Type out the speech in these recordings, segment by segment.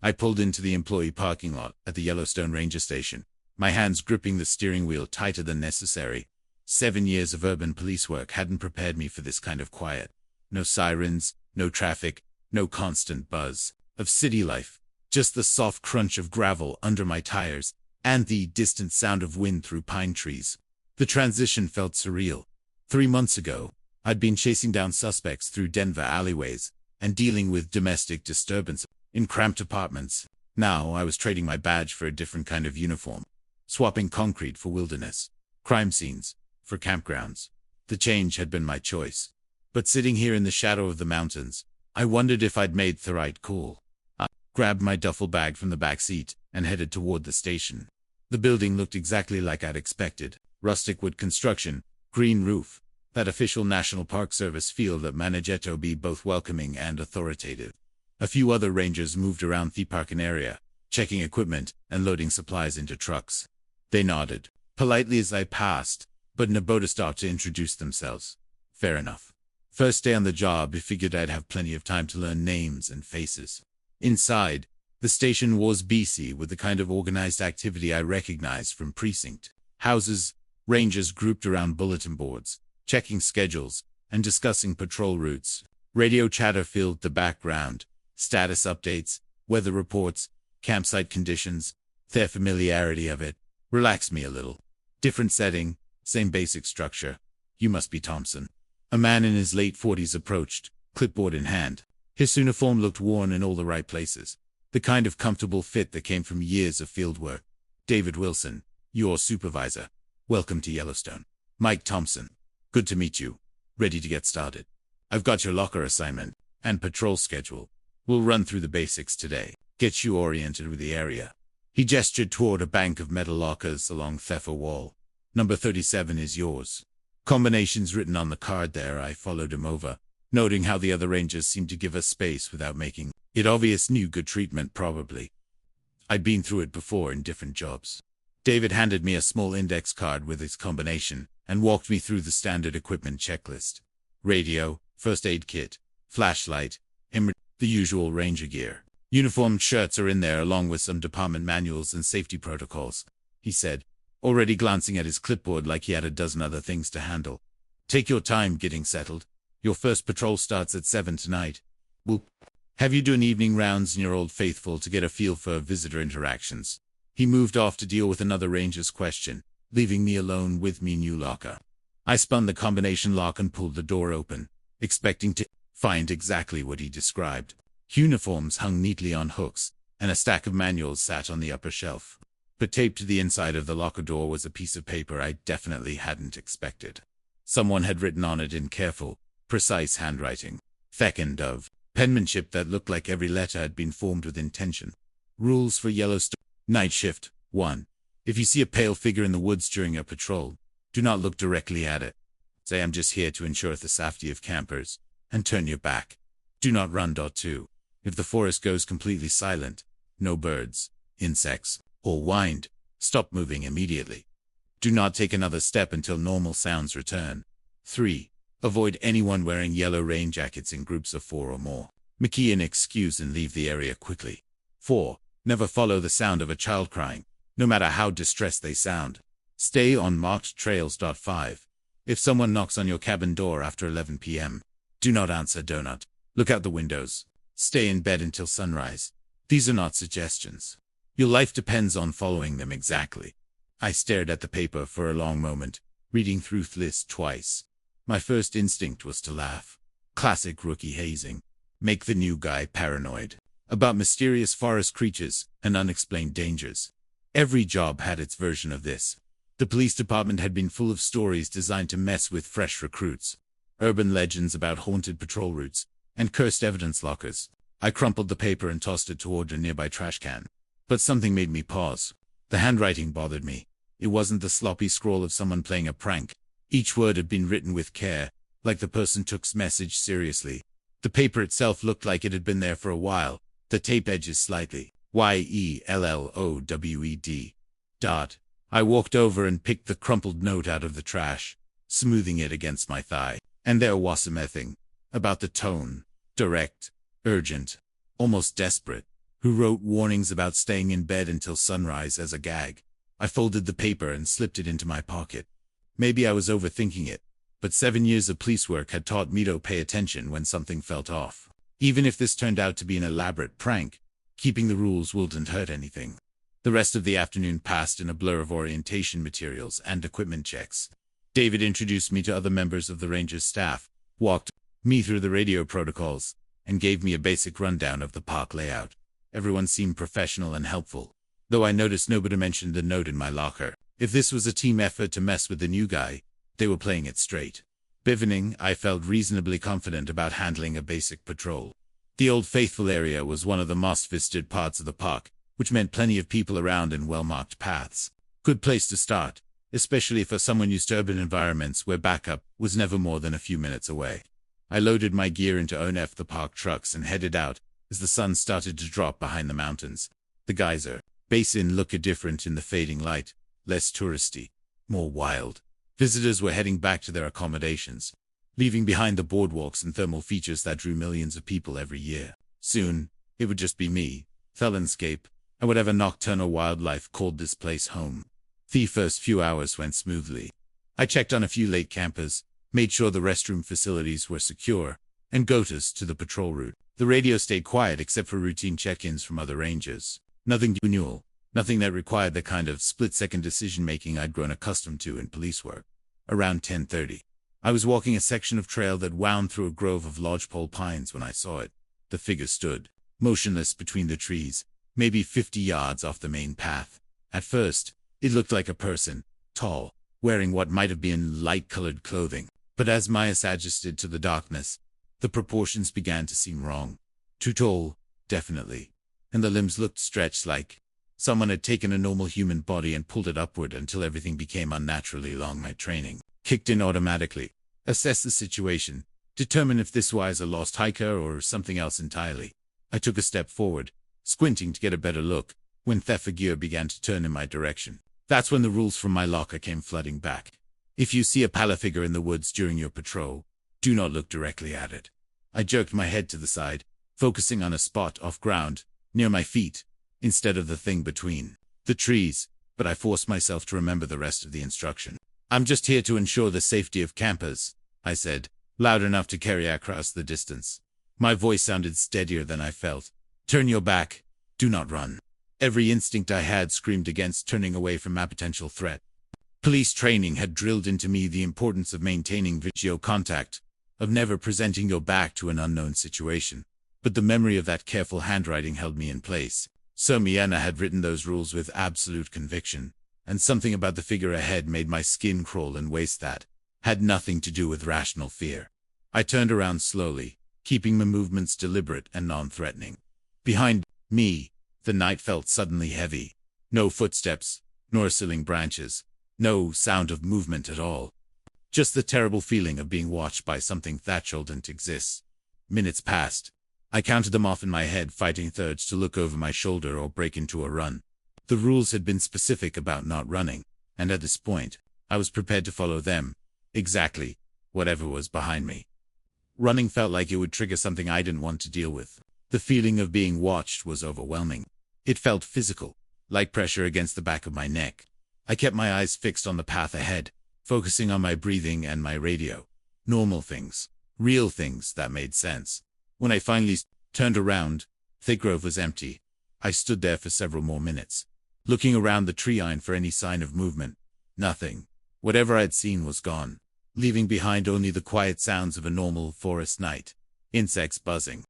I pulled into the employee parking lot at the Yellowstone Ranger Station, my hands gripping the steering wheel tighter than necessary. 7 years of urban police work hadn't prepared me for this kind of quiet. No sirens, no traffic, no constant buzz of city life. Just the soft crunch of gravel under my tires and the distant sound of wind through pine trees. The transition felt surreal. 3 months ago, I'd been chasing down suspects through Denver alleyways and dealing with domestic disturbance in cramped apartments. Now I was trading my badge for a different kind of uniform, swapping concrete for wilderness, crime scenes for campgrounds. The change had been my choice. But sitting here in the shadow of the mountains, I wondered if I'd made the right call. I grabbed my duffel bag from the back seat and headed toward the station. The building looked exactly like I'd expected. Rustic wood construction, green roof, that official National Park Service feel that managed to be both welcoming and authoritative. A few other rangers moved around the parking area, checking equipment and loading supplies into trucks. They nodded politely as I passed, but nobody stopped to introduce themselves. Fair enough. First day on the job, I figured I'd have plenty of time to learn names and faces. Inside, the station was busy with the kind of organized activity I recognized from precinct houses. Rangers grouped around bulletin boards, checking schedules and discussing patrol routes. Radio chatter filled the background. Status updates, weather reports, campsite conditions. Their familiarity of it relaxed me a little. Different setting, same basic structure. You must be Thompson. A man in his late 40s approached, clipboard in hand. His uniform looked worn in all the right places. The kind of comfortable fit that came from years of field work. David Wilson, your supervisor. Welcome to Yellowstone. Mike Thompson. Good to meet you. Ready to get started. I've got your locker assignment and patrol schedule. We'll run through the basics today. Get you oriented with the area. He gestured toward a bank of metal lockers along Theffer Wall. Number 37 is yours. Combinations written on the card there. I followed him over, noting how the other rangers seemed to give us space without making it obvious. New good treatment, probably. I'd been through it before in different jobs. David handed me a small index card with its combination and walked me through the standard equipment checklist. Radio, first aid kit, flashlight, the usual ranger gear. Uniform shirts are in there along with some department manuals and safety protocols, he said, already glancing at his clipboard like he had a dozen other things to handle. Take your time getting settled. Your first patrol starts at 7 tonight. We'll have you do an evening rounds in your Old Faithful to get a feel for visitor interactions. He moved off to deal with another ranger's question, leaving me alone with me new locker. I spun the combination lock and pulled the door open, expecting to find exactly what he described. Uniforms hung neatly on hooks, and a stack of manuals sat on the upper shelf. But taped to the inside of the locker door was a piece of paper I definitely hadn't expected. Someone had written on it in careful, precise handwriting, fecund of penmanship that looked like every letter had been formed with intention. Rules for Yellowstone. Night shift. 1. If you see a pale figure in the woods during your patrol, do not look directly at it. Say, I'm just here to ensure the safety of campers, and turn your back. Do not run. 2. If the forest goes completely silent, no birds, insects, or wind, stop moving immediately. Do not take another step until normal sounds return. 3. Avoid anyone wearing yellow rain jackets in groups of 4 or more. McKee an excuse and leave the area quickly. 4. Never follow the sound of a child crying, no matter how distressed they sound. Stay on marked trails. 5. If someone knocks on your cabin door after 11 p.m., do not answer. Do not look out the windows. Stay in bed until sunrise. These are not suggestions. Your life depends on following them exactly. I stared at the paper for a long moment, reading through the list twice. My first instinct was to laugh. Classic rookie hazing. Make the new guy paranoid about mysterious forest creatures and unexplained dangers. Every job had its version of this. The police department had been full of stories designed to mess with fresh recruits. Urban legends about haunted patrol routes and cursed evidence lockers. I crumpled the paper and tossed it toward a nearby trash can. But something made me pause. The handwriting bothered me. It wasn't the sloppy scrawl of someone playing a prank. Each word had been written with care, like the person took's message seriously. The paper itself looked like it had been there for a while, the tape edges slightly. YELLOWED. I walked over and picked the crumpled note out of the trash, smoothing it against my thigh. And there was something about the tone. Direct, urgent, almost desperate. who wrote warnings about staying in bed until sunrise as a gag. I folded the paper and slipped it into my pocket. Maybe I was overthinking it, but 7 years of police work had taught me to pay attention when something felt off. Even if this turned out to be an elaborate prank, keeping the rules wouldn't hurt anything. The rest of the afternoon passed in a blur of orientation materials and equipment checks. David introduced me to other members of the Rangers staff, walked me through the radio protocols, and gave me a basic rundown of the park layout. Everyone seemed professional and helpful, though I noticed nobody mentioned the note in my locker. If this was a team effort to mess with the new guy, they were playing it straight. Evening, I felt reasonably confident about handling a basic patrol. The Old Faithful area was one of the most visited parts of the park, which meant plenty of people around and well-marked paths. Good place to start, especially for someone used to urban environments where backup was never more than a few minutes away. I loaded my gear into ONF the park trucks and headed out as the sun started to drop behind the mountains. The geyser basin looked different in the fading light, less touristy, more wild. Visitors were heading back to their accommodations, leaving behind the boardwalks and thermal features that drew millions of people every year. Soon, it would just be me, Felonscape, and whatever nocturnal wildlife called this place home. The first few hours went smoothly. I checked on a few late campers, made sure the restroom facilities were secure, and got us to the patrol route. The radio stayed quiet except for routine check-ins from other rangers. Nothing unusual, nothing that required the kind of split-second decision-making I'd grown accustomed to in police work. Around 10:30, I was walking a section of trail that wound through a grove of lodgepole pines when I saw it. The figure stood, motionless between the trees, maybe 50 yards off the main path. At first, it looked like a person, tall, wearing what might have been light-colored clothing. But as my eyes adjusted to the darkness, the proportions began to seem wrong. Too tall, definitely, and the limbs looked stretched like someone had taken a normal human body and pulled it upward until everything became unnaturally long. My training kicked in automatically. Assess the situation, determine if this was a lost hiker or something else entirely. I took a step forward, squinting to get a better look, when the figure began to turn in my direction. That's when the rules from my locker came flooding back. If you see a pallor figure in the woods during your patrol, do not look directly at it. I jerked my head to the side, focusing on a spot off ground, near my feet, instead of the thing between the trees, but I forced myself to remember the rest of the instruction. I'm just here to ensure the safety of campers, I said, loud enough to carry across the distance. My voice sounded steadier than I felt. Turn your back, do not run. Every instinct I had screamed against turning away from a potential threat. Police training had drilled into me the importance of maintaining visual contact, of never presenting your back to an unknown situation. But the memory of that careful handwriting held me in place. Somiana had written those rules with absolute conviction, and something about the figure ahead made my skin crawl in ways that had nothing to do with rational fear. I turned around slowly, keeping my movements deliberate and non-threatening. Behind me, the night felt suddenly heavy. No footsteps, nor rustling branches. No sound of movement at all. Just the terrible feeling of being watched by something that shouldn't exist. Minutes passed. I counted them off in my head, fighting the urge to look over my shoulder or break into a run. The rules had been specific about not running, and at this point, I was prepared to follow them. Exactly, whatever was behind me. Running felt like it would trigger something I didn't want to deal with. The feeling of being watched was overwhelming. It felt physical, like pressure against the back of my neck. I kept my eyes fixed on the path ahead, focusing on my breathing and my radio. Normal things. Real things that made sense. When I finally turned around, the grove was empty. I stood there for several more minutes, looking around the tree line for any sign of movement. Nothing. Whatever I'd seen was gone, leaving behind only the quiet sounds of a normal forest night. Insects buzzing,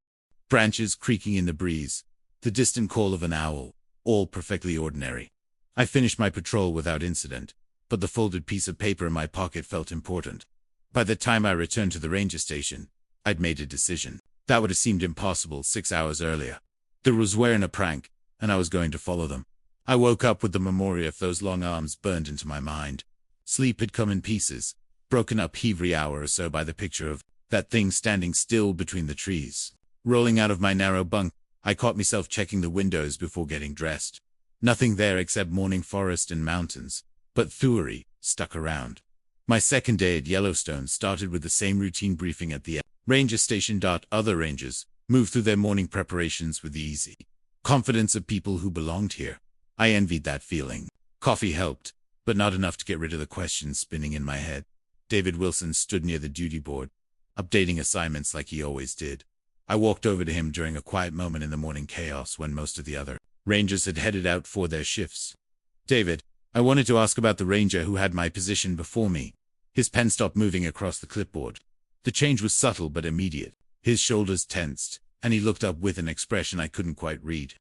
branches creaking in the breeze, the distant call of an owl, all perfectly ordinary. I finished my patrol without incident, but the folded piece of paper in my pocket felt important. By the time I returned to the ranger station, I'd made a decision. That would have seemed impossible 6 hours earlier. There was wearing a prank, and I was going to follow them. I woke up with the memory of those long arms burned into my mind. Sleep had come in pieces, broken up every hour or so by the picture of that thing standing still between the trees. Rolling out of my narrow bunk, I caught myself checking the windows before getting dressed. Nothing there except morning forest and mountains, but Thury stuck around. My second day at Yellowstone started with the same routine briefing at the ranger station. Other rangers moved through their morning preparations with ease. confidence of people who belonged here. I envied that feeling. Coffee helped, but not enough to get rid of the questions spinning in my head. David Wilson stood near the duty board, updating assignments like he always did. I walked over to him during a quiet moment in the morning chaos when most of the other rangers had headed out for their shifts. "David, I wanted to ask about the ranger who had my position before me." His pen stopped moving across the clipboard. The change was subtle but immediate. His shoulders tensed, and he looked up with an expression I couldn't quite read.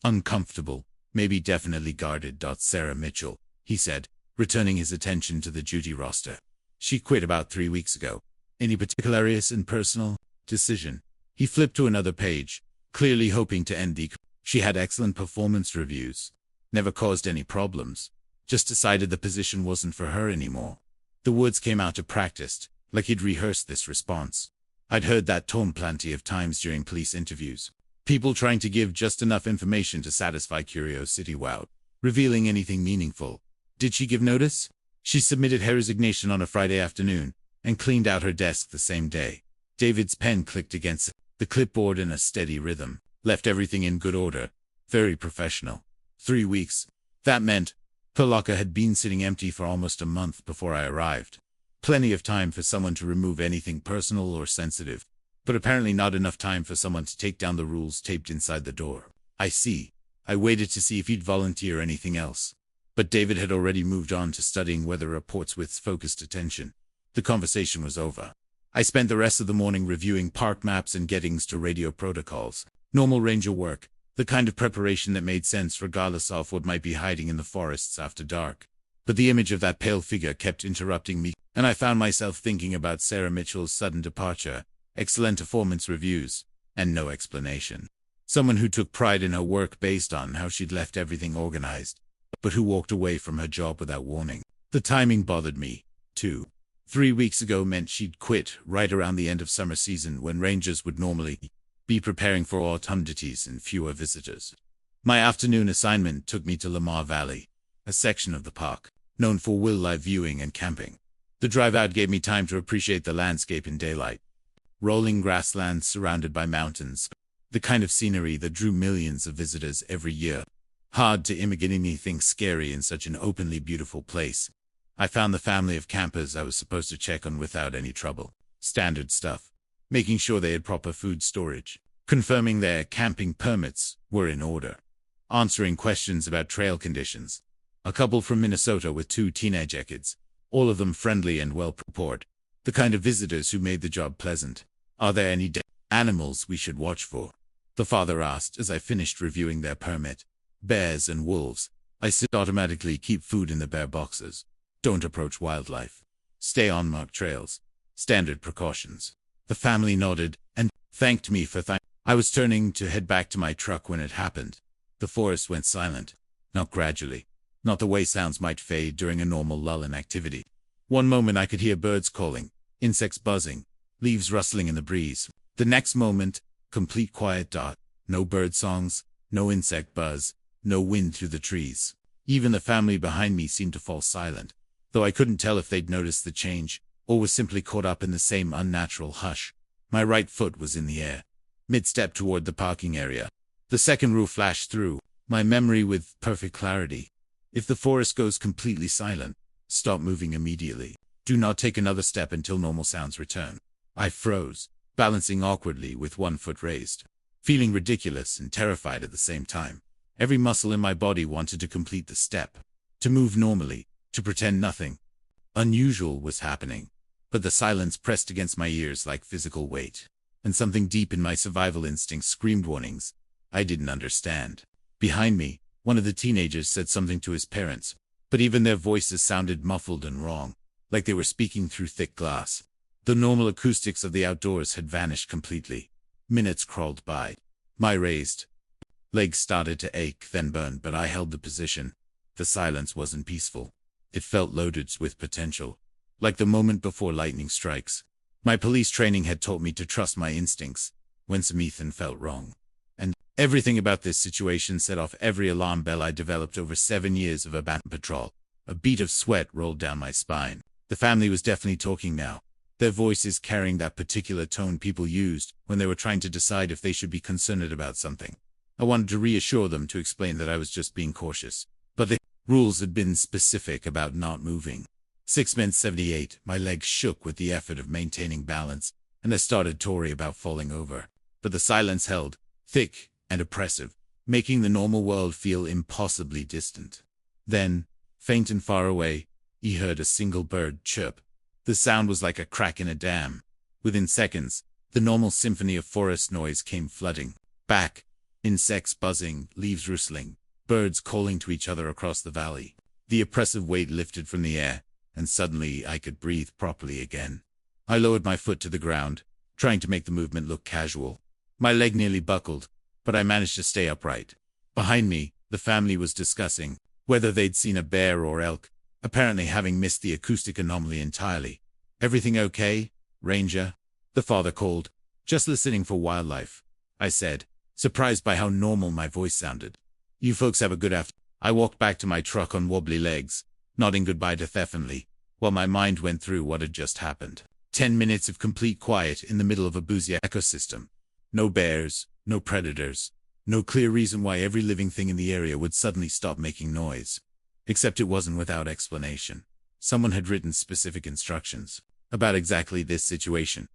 "Uncomfortable, maybe definitely guarded. Sarah Mitchell," he said, returning his attention to the duty roster. "She quit about 3 weeks ago. Any particular and personal decision?" He flipped to another page, clearly hoping to end the "She had excellent performance reviews. Never caused any problems. Just decided the position wasn't for her anymore." The words came out of practice, like he'd rehearsed this response. I'd heard that tone plenty of times during police interviews. People trying to give just enough information to satisfy curiosity without revealing anything meaningful. Did she give notice? She submitted her resignation on a Friday afternoon and cleaned out her desk the same day. David's pen clicked against the clipboard in a steady rhythm. Left everything in good order. Very professional. 3 weeks. That meant her locker had been sitting empty for almost a month before I arrived. Plenty of time for someone to remove anything personal or sensitive, but apparently not enough time for someone to take down the rules taped inside the door. I see. I waited to see if he'd volunteer anything else. But David had already moved on to studying weather reports with focused attention. The conversation was over. I spent the rest of the morning reviewing park maps and getting to radio protocols. Normal ranger work, the kind of preparation that made sense regardless of what might be hiding in the forests after dark. But the image of that pale figure kept interrupting me, and I found myself thinking about Sarah Mitchell's sudden departure, excellent performance reviews, and no explanation. Someone who took pride in her work based on how she'd left everything organized, but who walked away from her job without warning. The timing bothered me, too. 3 weeks ago meant she'd quit right around the end of summer season when rangers would normally be preparing for autumn duties and fewer visitors. My afternoon assignment took me to Lamar Valley, a section of the park known for wildlife viewing and camping. The drive out gave me time to appreciate the landscape in daylight. Rolling grasslands surrounded by mountains, the kind of scenery that drew millions of visitors every year. Hard to imagine anything scary in such an openly beautiful place. I found the family of campers I was supposed to check on without any trouble. Standard stuff. Making sure they had proper food storage. Confirming their camping permits were in order. Answering questions about trail conditions. A couple from Minnesota with 2 teenage kids. All of them friendly and well-prepared. The kind of visitors who made the job pleasant. "Are there any animals we should watch for?" the father asked as I finished reviewing their permit. "Bears and wolves. I said automatically keep food in the bear boxes. Don't approach wildlife. Stay on marked trails. Standard precautions." The family nodded and thanked me for I was turning to head back to my truck when it happened. The forest went silent. Not gradually. Not the way sounds might fade during a normal lull in activity. One moment I could hear birds calling, insects buzzing, leaves rustling in the breeze. The next moment, complete quiet. No bird songs, no insect buzz, no wind through the trees. Even the family behind me seemed to fall silent, though I couldn't tell if they'd noticed the change, or was simply caught up in the same unnatural hush. My right foot was in the air, mid-step toward the parking area. The second rule flashed through my memory with perfect clarity. If the forest goes completely silent, stop moving immediately. Do not take another step until normal sounds return. I froze, balancing awkwardly with one foot raised, feeling ridiculous and terrified at the same time. Every muscle in my body wanted to complete the step, to move normally, to pretend nothing unusual was happening. But the silence pressed against my ears like physical weight, and something deep in my survival instincts screamed warnings I didn't understand. Behind me, one of the teenagers said something to his parents, but even their voices sounded muffled and wrong, like they were speaking through thick glass. The normal acoustics of the outdoors had vanished completely. Minutes crawled by. My raised legs started to ache, then burn, but I held the position. The silence wasn't peaceful. It felt loaded with potential, like the moment before lightning strikes. My police training had taught me to trust my instincts when something felt wrong. And everything about this situation set off every alarm bell I developed over 7 years of abandoned patrol. A bead of sweat rolled down my spine. The family was definitely talking now, their voices carrying that particular tone people used when they were trying to decide if they should be concerned about something. I wanted to reassure them, to explain that I was just being cautious. But the rules had been specific about not moving. 6 minutes 78, my legs shook with the effort of maintaining balance, and I started to worry about falling over. But the silence held, thick and oppressive, making the normal world feel impossibly distant. Then, faint and far away, he heard a single bird chirp. The sound was like a crack in a dam. Within seconds, the normal symphony of forest noise came flooding back. Insects buzzing, leaves rustling, birds calling to each other across the valley. The oppressive weight lifted from the air, and suddenly I could breathe properly again. I lowered my foot to the ground, trying to make the movement look casual. My leg nearly buckled, but I managed to stay upright. Behind me, the family was discussing whether they'd seen a bear or elk, apparently having missed the acoustic anomaly entirely. "Everything okay, Ranger?" the father called. "Just listening for wildlife," I said, surprised by how normal my voice sounded. "You folks have a good afternoon." I walked back to my truck on wobbly legs, nodding goodbye to Thefenly, while my mind went through what had just happened. 10 minutes of complete quiet in the middle of a boozy ecosystem. No bears, no predators, no clear reason why every living thing in the area would suddenly stop making noise. Except it wasn't without explanation. Someone had written specific instructions about exactly this situation,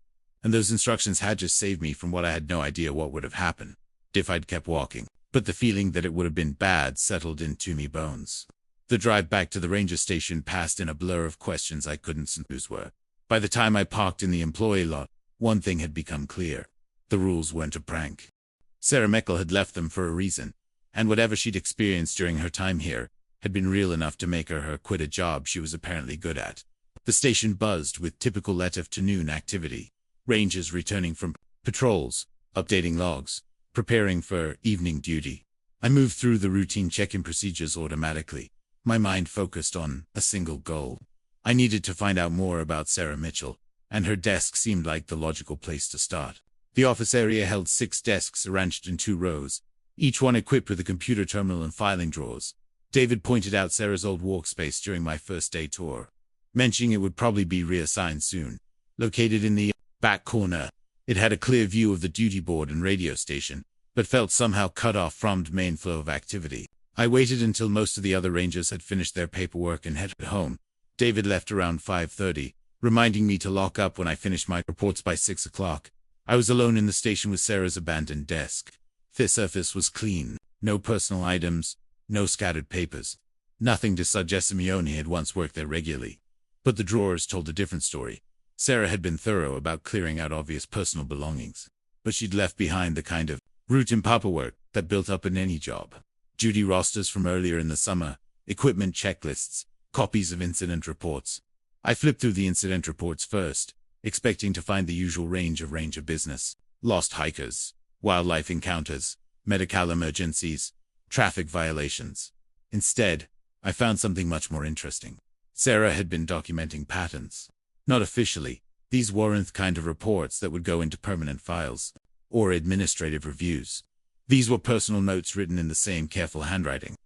and those instructions had just saved me from what I had no idea what would have happened if I'd kept walking. But the feeling that it would have been bad settled into me bones. The drive back to the ranger station passed in a blur of questions I couldn't snooze were. By the time I parked in the employee lot, one thing had become clear. The rules weren't a prank. Sarah Meckel had left them for a reason, and whatever she'd experienced during her time here had been real enough to make her quit a job she was apparently good at. The station buzzed with typical late afternoon activity. Rangers returning from patrols, updating logs, preparing for evening duty. I moved through the routine check-in procedures automatically, my mind focused on a single goal. I needed to find out more about Sarah Mitchell, and her desk seemed like the logical place to start. The office area held 6 desks arranged in 2 rows, each one equipped with a computer terminal and filing drawers. David pointed out Sarah's old workspace during my first day tour, mentioning it would probably be reassigned soon. Located in the back corner, it had a clear view of the duty board and radio station, but felt somehow cut off from the main flow of activity. I waited until most of the other rangers had finished their paperwork and headed home. David left around 5:30, reminding me to lock up when I finished my reports by 6 o'clock. I was alone in the station with Sarah's abandoned desk. The surface was clean, no personal items, no scattered papers. Nothing to suggest Simeone had once worked there regularly. But the drawers told a different story. Sarah had been thorough about clearing out obvious personal belongings, but she'd left behind the kind of routine paperwork that built up in any job. Duty rosters from earlier in the summer, equipment checklists, copies of incident reports. I flipped through the incident reports first, expecting to find the usual range of ranger business: lost hikers, wildlife encounters, medical emergencies, traffic violations. Instead, I found something much more interesting. Sarah had been documenting patterns. Not officially, these weren't the kind of reports that would go into permanent files or administrative reviews. These were personal notes written in the same careful handwriting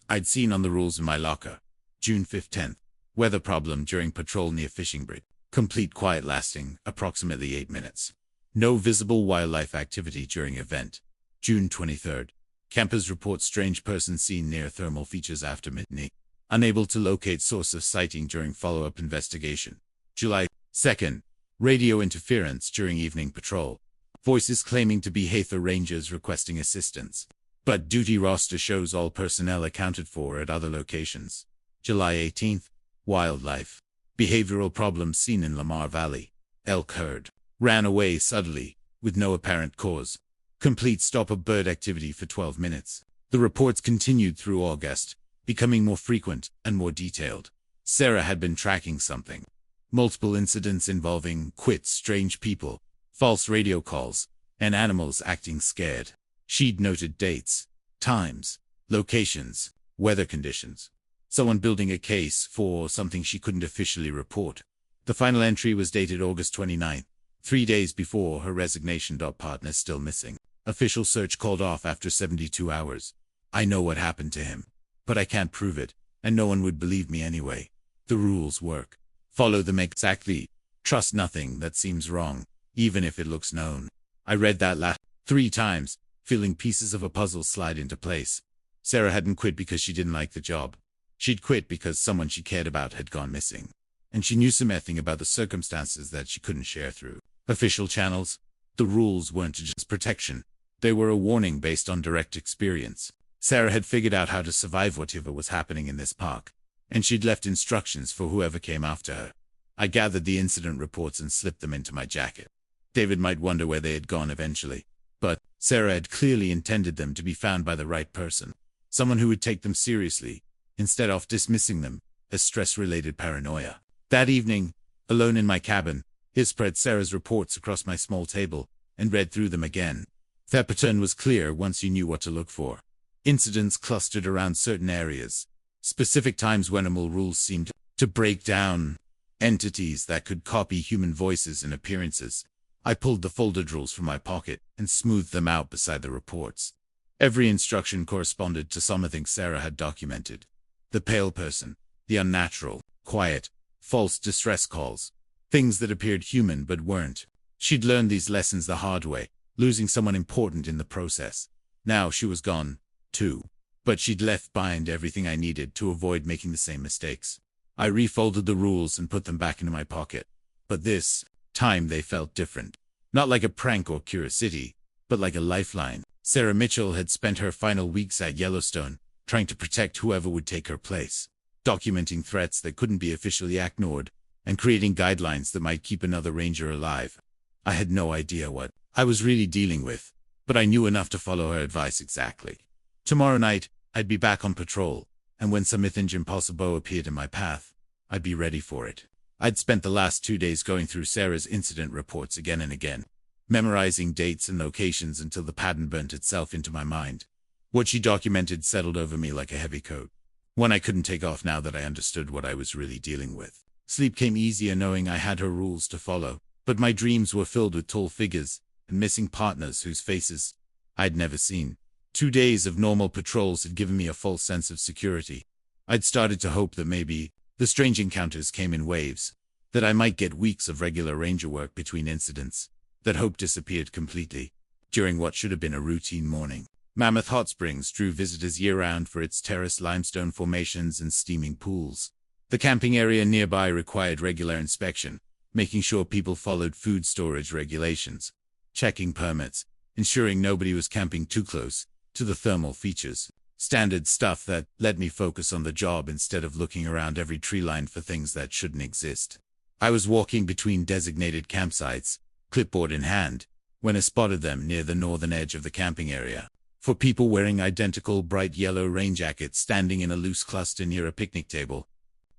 I'd seen on the rules in my locker. June 5th, weather problem during patrol near Fishing Bridge. Complete quiet lasting approximately 8 minutes. No visible wildlife activity during event. June 23rd, campers report strange person seen near thermal features after midnight. Unable to locate source of sighting during follow-up investigation. July 2nd, radio interference during evening patrol. Voices claiming to be Hathor Rangers requesting assistance, but duty roster shows all personnel accounted for at other locations. July 18th, wildlife. Behavioral problems seen in Lamar Valley. Elk herd ran away suddenly, with no apparent cause. Complete stop of bird activity for 12 minutes. The reports continued through August, becoming more frequent and more detailed. Sarah had been tracking something. Multiple incidents involving strange people, false radio calls, and animals acting scared. She'd noted dates, times, locations, weather conditions. Someone building a case for something she couldn't officially report. The final entry was dated August 29th, 3 days before her resignation. Partner still missing. Official search called off after 72 hours. I know what happened to him, but I can't prove it, and no one would believe me anyway. The rules work. Follow them exactly. Trust nothing that seems wrong, even if it looks known. I read that last 3 times, feeling pieces of a puzzle slide into place. Sarah hadn't quit because she didn't like the job. She'd quit because someone she cared about had gone missing. And she knew something about the circumstances that she couldn't share through official channels. The rules weren't just protection. They were a warning based on direct experience. Sarah had figured out how to survive whatever was happening in this park, and she'd left instructions for whoever came after her. I gathered the incident reports and slipped them into my jacket. David might wonder where they had gone eventually, but Sarah had clearly intended them to be found by the right person, someone who would take them seriously, instead of dismissing them as stress-related paranoia. That evening, alone in my cabin, I spread Sarah's reports across my small table and read through them again. Their pattern was clear once you knew what to look for. Incidents clustered around certain areas. Specific times when animal rules seemed to break down. Entities that could copy human voices and appearances. I pulled the folded rules from my pocket and smoothed them out beside the reports. Every instruction corresponded to something Sarah had documented. The pale person, the unnatural, quiet, false distress calls. Things that appeared human but weren't. She'd learned these lessons the hard way, losing someone important in the process. Now she was gone, too. But she'd left behind everything I needed to avoid making the same mistakes. I refolded the rules and put them back into my pocket. But this time they felt different. Not like a prank or curiosity, but like a lifeline. Sarah Mitchell had spent her final weeks at Yellowstone, trying to protect whoever would take her place, documenting threats that couldn't be officially ignored, and creating guidelines that might keep another ranger alive. I had no idea what I was really dealing with, but I knew enough to follow her advice exactly. Tomorrow night, I'd be back on patrol, and when something impossible appeared in my path, I'd be ready for it. I'd spent the last 2 days going through Sarah's incident reports again and again, memorizing dates and locations until the pattern burnt itself into my mind. What she documented settled over me like a heavy coat, one I couldn't take off now that I understood what I was really dealing with. Sleep came easier knowing I had her rules to follow, but my dreams were filled with tall figures and missing partners whose faces I'd never seen. 2 days of normal patrols had given me a false sense of security. I'd started to hope that maybe the strange encounters came in waves, that I might get weeks of regular ranger work between incidents. That hope disappeared completely during what should have been a routine morning. Mammoth Hot Springs drew visitors year-round for its terraced limestone formations and steaming pools. The camping area nearby required regular inspection, making sure people followed food storage regulations, checking permits, ensuring nobody was camping too close to the thermal features. Standard stuff that let me focus on the job instead of looking around every tree line for things that shouldn't exist. I was walking between designated campsites, clipboard in hand, when I spotted them near the northern edge of the camping area. 4 people wearing identical bright yellow rain jackets standing in a loose cluster near a picnic table.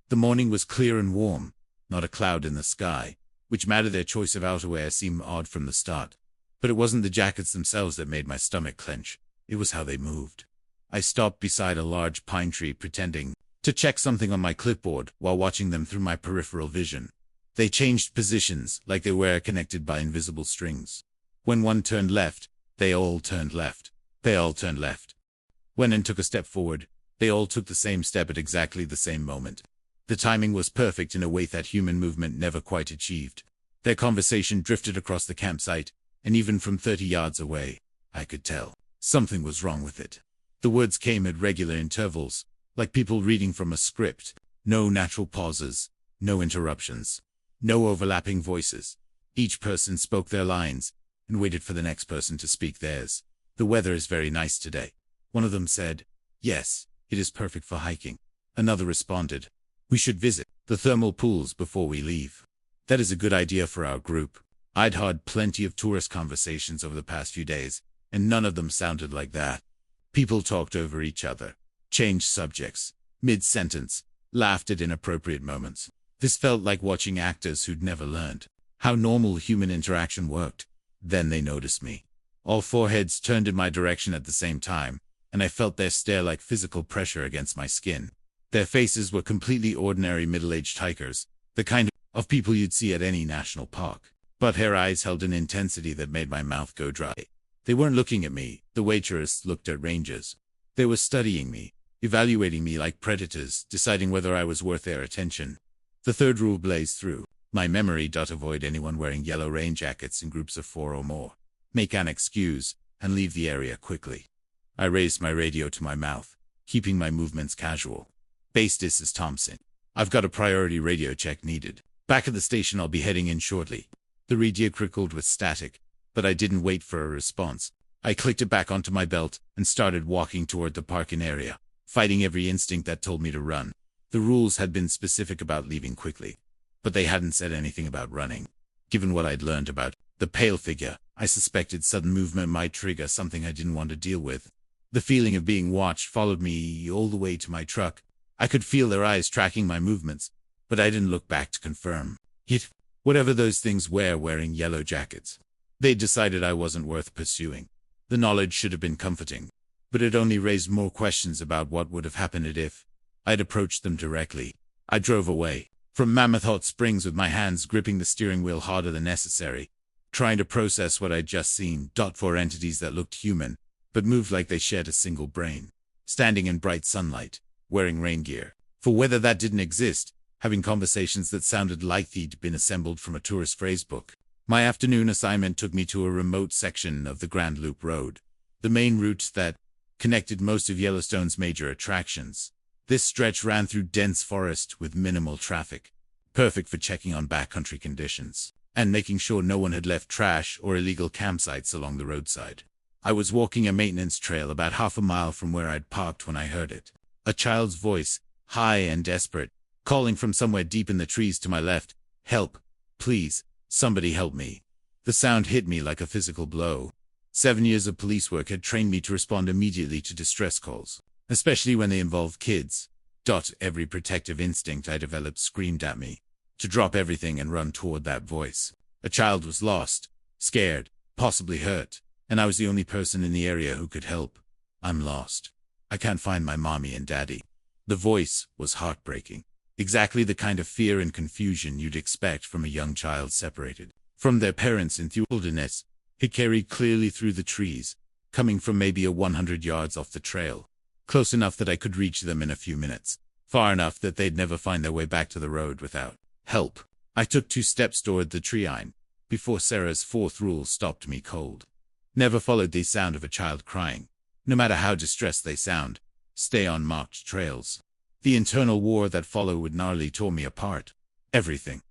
The morning was clear and warm, not a cloud in the sky, which made their choice of outerwear seem odd from the start. But it wasn't the jackets themselves that made my stomach clench. It was how they moved. I stopped beside a large pine tree pretending to check something on my clipboard while watching them through my peripheral vision. They changed positions like they were connected by invisible strings. When one turned left, they all turned left. They all turned left. When one took a step forward, they all took the same step at exactly the same moment. The timing was perfect in a way that human movement never quite achieved. Their conversation drifted across the campsite, and even from 30 yards away, I could tell something was wrong with it. The words came at regular intervals, like people reading from a script. No natural pauses, no interruptions, no overlapping voices. Each person spoke their lines and waited for the next person to speak theirs. The weather is very nice today. One of them said, "Yes, it is perfect for hiking." Another responded, "We should visit the thermal pools before we leave." That is a good idea for our group. I'd had plenty of tourist conversations over the past few days, and none of them sounded like that. People talked over each other, changed subjects, mid-sentence, laughed at inappropriate moments. This felt like watching actors who'd never learned how normal human interaction worked. Then they noticed me. All 4 heads turned in my direction at the same time, and I felt their stare like physical pressure against my skin. Their faces were completely ordinary middle-aged hikers, the kind of people you'd see at any national park. But their eyes held an intensity that made my mouth go dry. They weren't looking at me, the way tourists looked at rangers. They were studying me, evaluating me like predators, deciding whether I was worth their attention. The third rule blazed through my memory: avoid anyone wearing yellow rain jackets in groups of 4 or more. Make an excuse, and leave the area quickly. I raised my radio to my mouth, keeping my movements casual. "Base, this is Thompson. I've got a priority radio check needed. Back at the station, I'll be heading in shortly." The radio crackled with static, but I didn't wait for a response. I clicked it back onto my belt and started walking toward the parking area, fighting every instinct that told me to run. The rules had been specific about leaving quickly, but they hadn't said anything about running. Given what I'd learned about the pale figure, I suspected sudden movement might trigger something I didn't want to deal with. The feeling of being watched followed me all the way to my truck. I could feel their eyes tracking my movements, but I didn't look back to confirm. Yet, whatever those things were wearing yellow jackets, they'd decided I wasn't worth pursuing. The knowledge should have been comforting, but it only raised more questions about what would have happened if I'd approached them directly. I drove away from Mammoth Hot Springs with my hands gripping the steering wheel harder than necessary, trying to process what I'd just seen. Four entities that looked human, but moved like they shared a single brain, standing in bright sunlight, wearing rain gear. For weather that didn't exist, having conversations that sounded like they'd been assembled from a tourist phrasebook. My afternoon assignment took me to a remote section of the Grand Loop Road, the main route that connected most of Yellowstone's major attractions. This stretch ran through dense forest with minimal traffic, perfect for checking on backcountry conditions and making sure no one had left trash or illegal campsites along the roadside. I was walking a maintenance trail about half a mile from where I'd parked when I heard it. A child's voice, high and desperate, calling from somewhere deep in the trees to my left. "Help, please, somebody help me." The sound hit me like a physical blow. 7 years of police work had trained me to respond immediately to distress calls, especially when they involved kids. Every protective instinct I developed screamed at me to drop everything and run toward that voice. A child was lost, scared, possibly hurt, and I was the only person in the area who could help. "I'm lost. I can't find my mommy and daddy." The voice was heartbreaking. Exactly the kind of fear and confusion you'd expect from a young child separated from their parents in the wilderness. It carried clearly through the trees, coming from maybe 100 yards off the trail, close enough that I could reach them in a few minutes, far enough that they'd never find their way back to the road without help. I took 2 steps toward the tree line before Sarah's 4th rule stopped me cold. Never followed the sound of a child crying. No matter how distressed they sound, stay on marked trails. The internal war that followed would gnarly tore me apart. Everything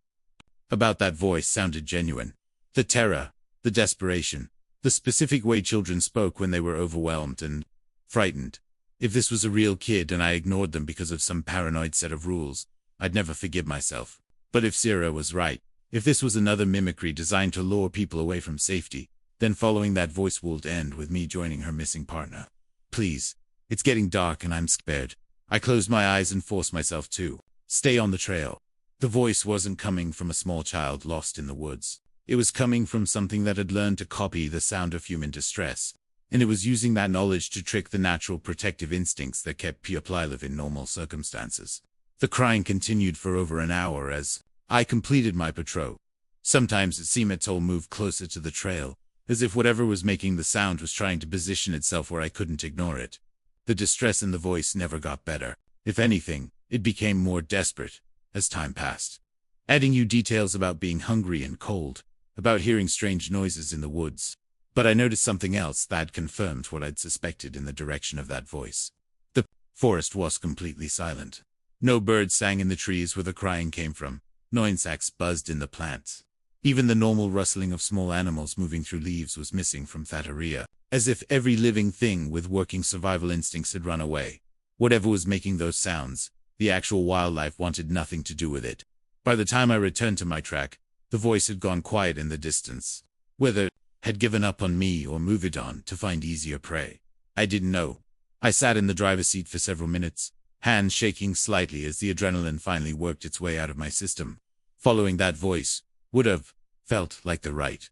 about that voice sounded genuine. The terror, the desperation, the specific way children spoke when they were overwhelmed and frightened. If this was a real kid and I ignored them because of some paranoid set of rules, I'd never forgive myself. But if Sarah was right, if this was another mimicry designed to lure people away from safety, then following that voice would end with me joining her missing partner. "Please, it's getting dark and I'm scared." I closed my eyes and forced myself to stay on the trail. The voice wasn't coming from a small child lost in the woods. It was coming from something that had learned to copy the sound of human distress, and it was using that knowledge to trick the natural protective instincts that kept people alive in normal circumstances. The crying continued for over an hour as I completed my patrol. Sometimes it seemed its whole moved closer to the trail, as if whatever was making the sound was trying to position itself where I couldn't ignore it. The distress in the voice never got better. If anything, it became more desperate as time passed, adding new details about being hungry and cold, about hearing strange noises in the woods. But I noticed something else that confirmed what I'd suspected in the direction of that voice. The forest was completely silent. No birds sang in the trees where the crying came from. No insects buzzed in the plants. Even the normal rustling of small animals moving through leaves was missing from that area, as if every living thing with working survival instincts had run away. Whatever was making those sounds, the actual wildlife wanted nothing to do with it. By the time I returned to my track, the voice had gone quiet in the distance. Whether it had given up on me or moved on to find easier prey, I didn't know. I sat in the driver's seat for several minutes, hands shaking slightly as the adrenaline finally worked its way out of my system. Following that voice would have felt like the right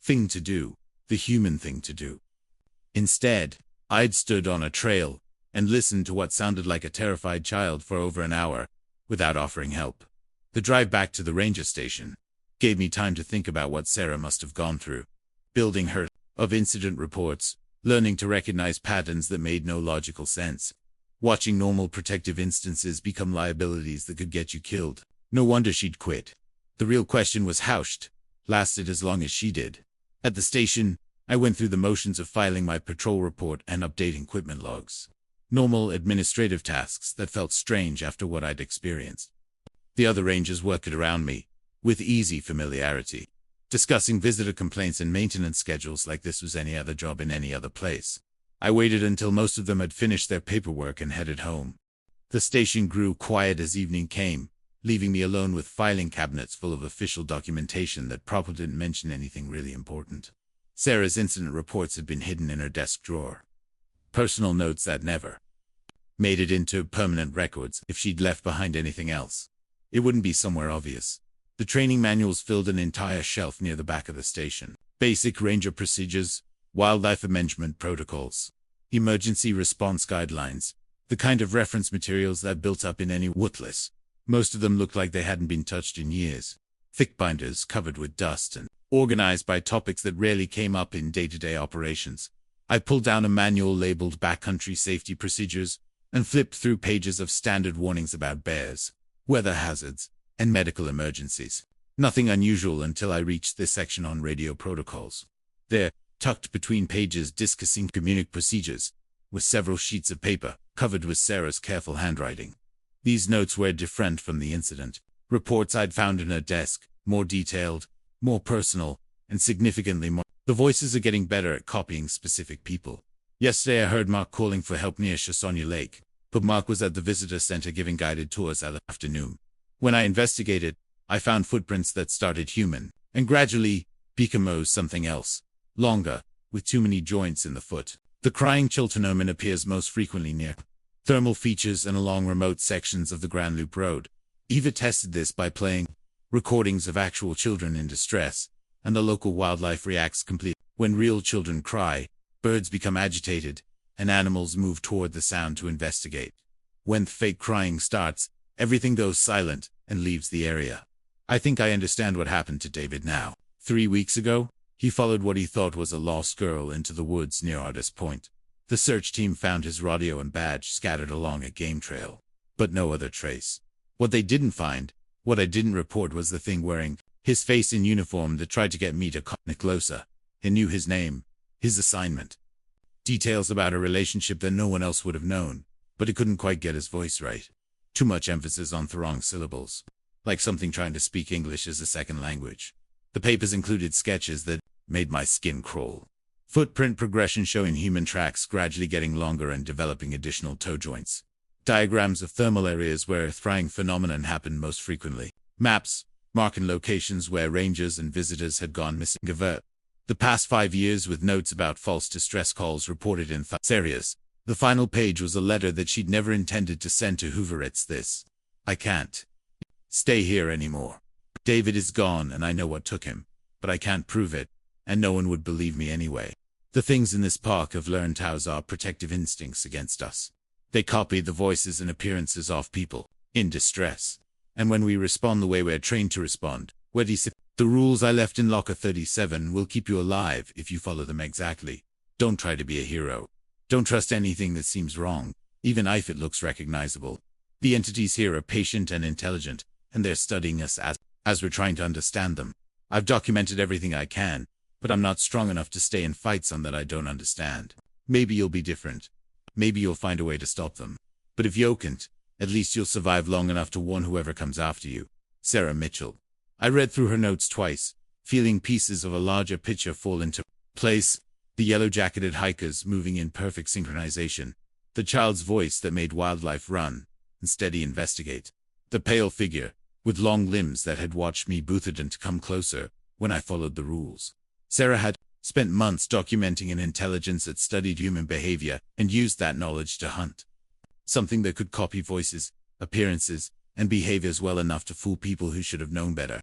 thing to do, the human thing to do. Instead, I'd stood on a trail and listened to what sounded like a terrified child for over an hour, without offering help. The drive back to the ranger station gave me time to think about what Sarah must have gone through, building her of incident reports, learning to recognize patterns that made no logical sense, watching normal protective instances become liabilities that could get you killed. No wonder she'd quit. The real question was how she'd lasted as long as she did. At the station, I went through the motions of filing my patrol report and updating equipment logs. Normal administrative tasks that felt strange after what I'd experienced. The other rangers worked around me, with easy familiarity, discussing visitor complaints and maintenance schedules like this was any other job in any other place. I waited until most of them had finished their paperwork and headed home. The station grew quiet as evening came, leaving me alone with filing cabinets full of official documentation that probably didn't mention anything really important. Sarah's incident reports had been hidden in her desk drawer. Personal notes that never made it into permanent records. If she'd left behind anything else, it wouldn't be somewhere obvious. The training manuals filled an entire shelf near the back of the station. Basic ranger procedures, wildlife management protocols, emergency response guidelines, the kind of reference materials that built up in any wootless. Most of them looked like they hadn't been touched in years. Thick binders covered with dust and organized by topics that rarely came up in day-to-day operations. I pulled down a manual labeled Backcountry Safety Procedures and flipped through pages of standard warnings about bears, weather hazards, and medical emergencies. Nothing unusual until I reached this section on radio protocols. There, tucked between pages discussing communic procedures, were several sheets of paper covered with Sarah's careful handwriting. These notes were different from the incident. Reports I'd found in her desk, more detailed, more personal, and significantly more. The voices are getting better at copying specific people. Yesterday I heard Mark calling for help near Shosonia Lake, but Mark was at the visitor center giving guided tours that afternoon. When I investigated, I found footprints that started human, and gradually became something else, longer, with too many joints in the foot. The crying chiltonomen appears most frequently near thermal features and along remote sections of the Grand Loop Road. Eva tested this by playing recordings of actual children in distress, and the local wildlife reacts completely. When real children cry, birds become agitated, and animals move toward the sound to investigate. When fake crying starts, everything goes silent and leaves the area. I think I understand what happened to David now. 3 weeks ago, he followed what he thought was a lost girl into the woods near Artist Point. The search team found his radio and badge scattered along a game trail, but no other trace. What they didn't find, what I didn't report, was the thing wearing his face in uniform that tried to get me to call Niclosa. He knew his name, his assignment, details about a relationship that no one else would have known, but he couldn't quite get his voice right. Too much emphasis on the wrong syllables, like something trying to speak English as a second language. The papers included sketches that made my skin crawl. Footprint progression showing human tracks gradually getting longer and developing additional toe joints. Diagrams of thermal areas where a frying phenomenon happened most frequently. Maps marking locations where rangers and visitors had gone missing. The past 5 years with notes about false distress calls reported in those areas. The final page was a letter that she'd never intended to send to Hoover. It's this: I can't stay here anymore. David is gone and I know what took him, but I can't prove it, and no one would believe me anyway. The things in this park have learned how are protective instincts against us. They copy the voices and appearances of people in distress. And when we respond the way we're trained to respond, the rules I left in Locker 37 will keep you alive if you follow them exactly. Don't try to be a hero. Don't trust anything that seems wrong, even if it looks recognizable. The entities here are patient and intelligent, and they're studying us as we're trying to understand them. I've documented everything I can, but I'm not strong enough to stay and fight some that I don't understand. Maybe you'll be different. Maybe you'll find a way to stop them. But if you can't, at least you'll survive long enough to warn whoever comes after you. Sarah Mitchell. I read through her notes twice, feeling pieces of a larger picture fall into place. The yellow-jacketed hikers moving in perfect synchronization. The child's voice that made wildlife run and steady investigate. The pale figure, with long limbs that had watched me booted and to come closer when I followed the rules. Sarah had spent months documenting an intelligence that studied human behavior and used that knowledge to hunt something that could copy voices, appearances, and behaviors well enough to fool people who should have known better.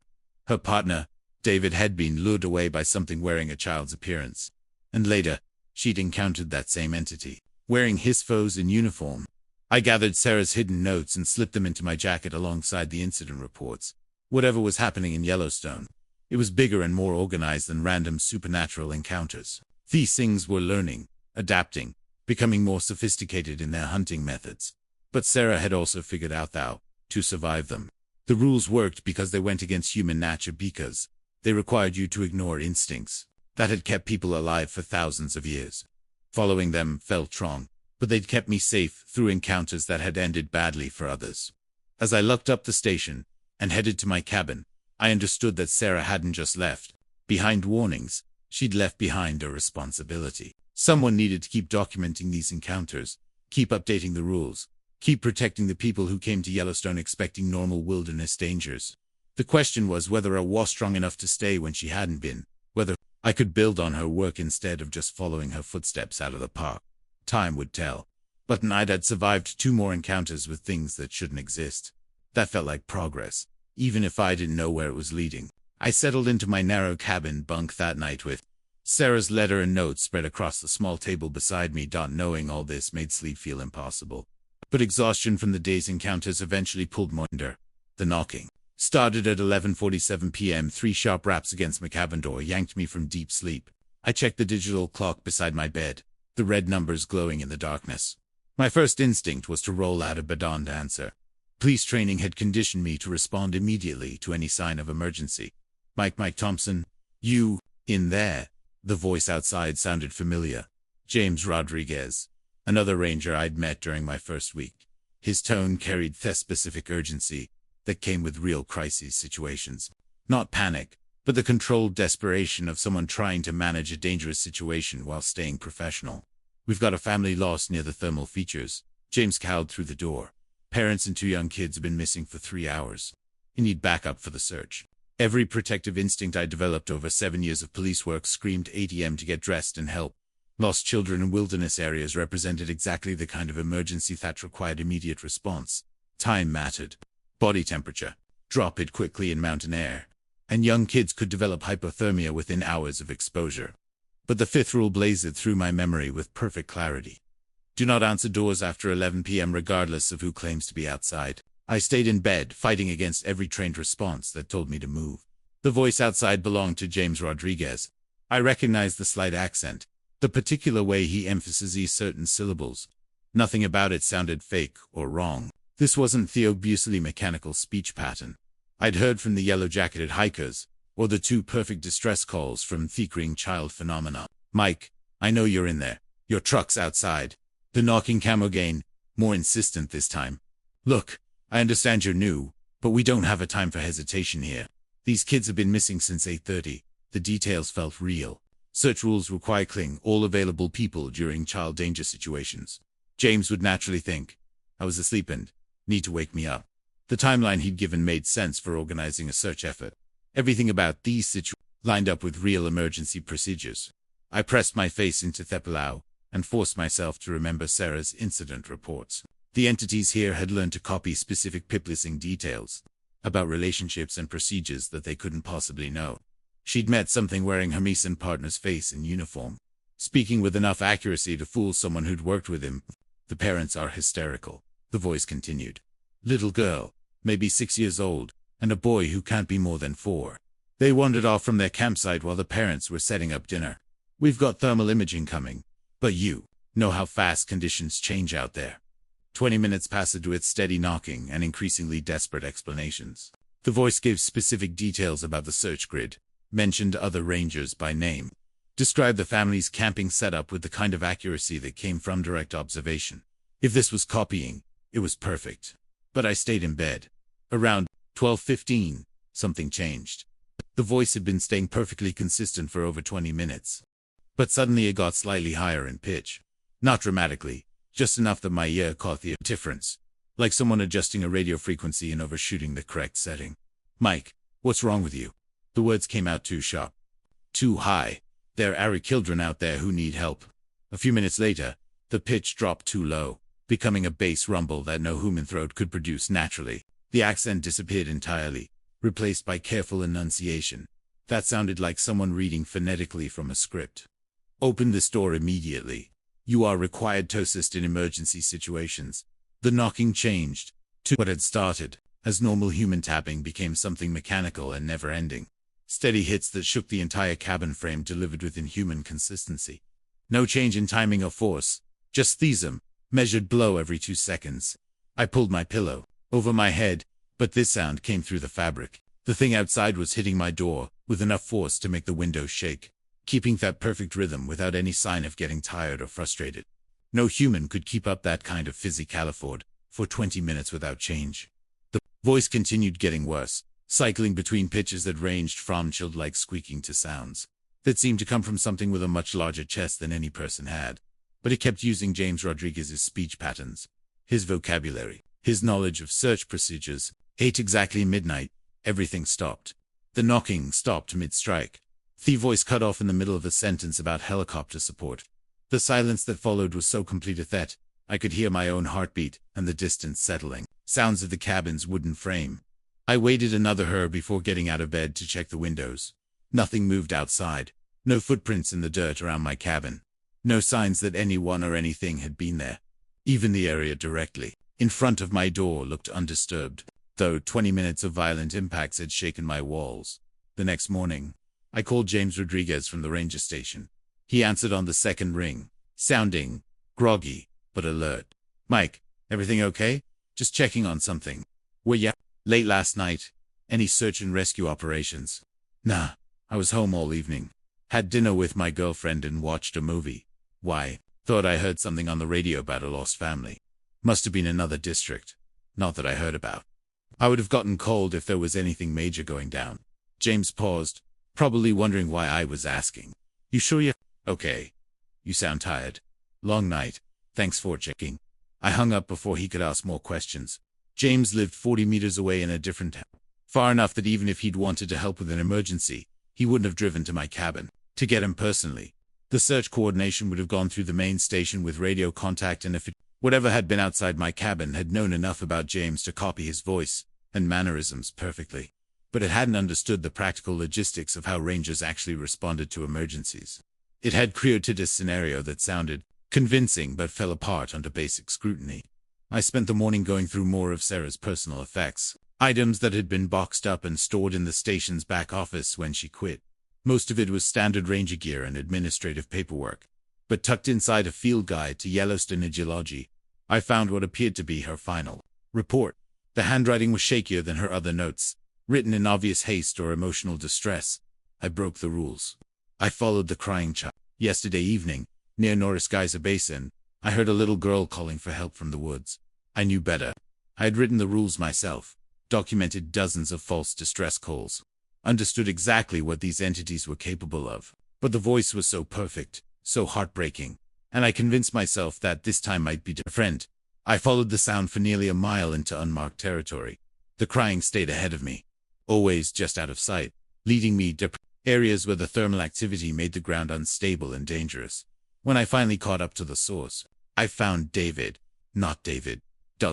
Her partner, David, had been lured away by something wearing a child's appearance. And later, she'd encountered that same entity, wearing his foes in uniform. I gathered Sarah's hidden notes and slipped them into my jacket alongside the incident reports. Whatever was happening in Yellowstone, it was bigger and more organized than random supernatural encounters. These things were learning, adapting, becoming more sophisticated in their hunting methods. But Sarah had also figured out how to survive them. The rules worked because they went against human nature, because they required you to ignore instincts. that had kept people alive for thousands of years. Following them felt wrong, but they'd kept me safe through encounters that had ended badly for others. As I looked up the station and headed to my cabin, I understood that Sarah hadn't just left behind warnings, she'd left behind a responsibility. Someone needed to keep documenting these encounters, keep updating the rules, keep protecting the people who came to Yellowstone expecting normal wilderness dangers. The question was whether I was strong enough to stay when she hadn't been, whether I could build on her work instead of just following her footsteps out of the park. Time would tell. But I'd had survived 2 more encounters with things that shouldn't exist. That felt like progress, even if I didn't know where it was leading. I settled into my narrow cabin bunk that night with Sarah's letter and notes spread across the small table beside me. Knowing all this made sleep feel impossible. But exhaustion from the day's encounters eventually pulled me under. The knocking started at 11:47 p.m. 3 sharp raps against my cabin door yanked me from deep sleep. I checked the digital clock beside my bed, the red numbers glowing in the darkness. My first instinct was to roll out of bed and answer. Police training had conditioned me to respond immediately to any sign of emergency. Mike Thompson, you, in there? The voice outside sounded familiar. James Rodriguez, another ranger I'd met during my first week. His tone carried the specific urgency that came with real crisis situations. Not panic, but the controlled desperation of someone trying to manage a dangerous situation while staying professional. We've got a family lost near the thermal features. James cowled through the door. Parents and 2 young kids have been missing for 3 hours. You need backup for the search. Every protective instinct I developed over 7 years of police work screamed ATM to get dressed and help. Lost children in wilderness areas represented exactly the kind of emergency that required immediate response. Time mattered. Body temperature. Drop it quickly in mountain air. And young kids could develop hypothermia within hours of exposure. But the 5th rule blazed through my memory with perfect clarity. Do not answer doors after 11 p.m. regardless of who claims to be outside. I stayed in bed, fighting against every trained response that told me to move. The voice outside belonged to James Rodriguez. I recognized the slight accent, the particular way he emphasizes certain syllables. Nothing about it sounded fake or wrong. This wasn't the obviously mechanical speech pattern I'd heard from the yellow-jacketed hikers, or the 2 perfect distress calls from the green child phenomena. Mike, I know you're in there. Your truck's outside. The knocking came again, more insistent this time. Look, I understand you're new, but we don't have a time for hesitation here. These kids have been missing since 8:30. The details felt real. Search rules require killing all available people during child danger situations. James would naturally think I was asleep and need to wake me up. The timeline he'd given made sense for organizing a search effort. Everything about these situations lined up with real emergency procedures. I pressed my face into the pillow and forced myself to remember Sarah's incident reports. The entities here had learned to copy specific pip-listing details about relationships and procedures that they couldn't possibly know. She'd met something wearing her Mason partner's face in uniform, speaking with enough accuracy to fool someone who'd worked with him. The parents are hysterical, the voice continued. Little girl, maybe 6 years old, and a boy who can't be more than 4. They wandered off from their campsite while the parents were setting up dinner. We've got thermal imaging coming, but you know how fast conditions change out there. 20 minutes passed with steady knocking and increasingly desperate explanations. The voice gave specific details about the search grid, mentioned other rangers by name, described the family's camping setup with the kind of accuracy that came from direct observation. If this was copying, it was perfect. But I stayed in bed. Around 12:15, something changed. The voice had been staying perfectly consistent for over 20 minutes. But suddenly it got slightly higher in pitch. Not dramatically, just enough that my ear caught the difference, like someone adjusting a radio frequency and overshooting the correct setting. Mike, what's wrong with you? The words came out too sharp, too high. There are children out there who need help. A few minutes later, the pitch dropped too low, becoming a bass rumble that no human throat could produce naturally. The accent disappeared entirely, replaced by careful enunciation. That sounded like someone reading phonetically from a script. Open this door immediately. You are required to assist in emergency situations. The knocking changed to what had started, as normal human tapping became something mechanical and never-ending. Steady hits that shook the entire cabin frame delivered with inhuman consistency. No change in timing or force, just thesum, measured blow every 2 seconds. I pulled my pillow over my head, but this sound came through the fabric. The thing outside was hitting my door with enough force to make the window shake. keeping that perfect rhythm without any sign of getting tired or frustrated. No human could keep up that kind of physical effort for 20 minutes without change. The voice continued getting worse, cycling between pitches that ranged from chilled like squeaking to sounds that seemed to come from something with a much larger chest than any person had. But it kept using James Rodriguez's speech patterns, his vocabulary, his knowledge of search procedures. Exactly midnight, everything stopped. The knocking stopped mid-strike. The voice cut off in the middle of a sentence about helicopter support. The silence that followed was so complete that I could hear my own heartbeat and the distance settling sounds of the cabin's wooden frame. I waited another hour before getting out of bed to check the windows. Nothing moved outside. No footprints in the dirt around my cabin. No signs that anyone or anything had been there. Even the area directly in front of my door looked undisturbed, though 20 minutes of violent impacts had shaken my walls. The next morning, I called James Rodriguez from the ranger station. He answered on the second ring, sounding groggy but alert. "Mike, everything okay? Just checking on something." "Were ya late last night? Any search and rescue operations?" "Nah, I was home all evening. Had dinner with my girlfriend and watched a movie." "Why?" "Thought I heard something on the radio about a lost family. Must have been another district. Not that I heard about. I would have gotten cold if there was anything major going down." James paused, probably wondering why I was asking. "You sure you're okay? You sound tired." "Long night. Thanks for checking." I hung up before he could ask more questions. James lived 40 meters away in a different town. Far enough that even if he'd wanted to help with an emergency, he wouldn't have driven to my cabin to get him personally. The search coordination would have gone through the main station with radio contact, and if whatever had been outside my cabin had known enough about James to copy his voice and mannerisms perfectly, but it hadn't understood the practical logistics of how rangers actually responded to emergencies. It had created a scenario that sounded convincing but fell apart under basic scrutiny. I spent the morning going through more of Sarah's personal effects, items that had been boxed up and stored in the station's back office when she quit. Most of it was standard ranger gear and administrative paperwork, but tucked inside a field guide to Yellowstone geology, I found what appeared to be her final report. The handwriting was shakier than her other notes, written in obvious haste or emotional distress. I broke the rules. I followed the crying child. Yesterday evening, near Norris Geyser Basin, I heard a little girl calling for help from the woods. I knew better. I had written the rules myself, documented dozens of false distress calls, understood exactly what these entities were capable of. But the voice was so perfect, so heartbreaking, and I convinced myself that this time might be different. I followed the sound for nearly a mile into unmarked territory. The crying stayed ahead of me, always just out of sight, leading me to areas where the thermal activity made the ground unstable and dangerous. When I finally caught up to the source, I found David, not David,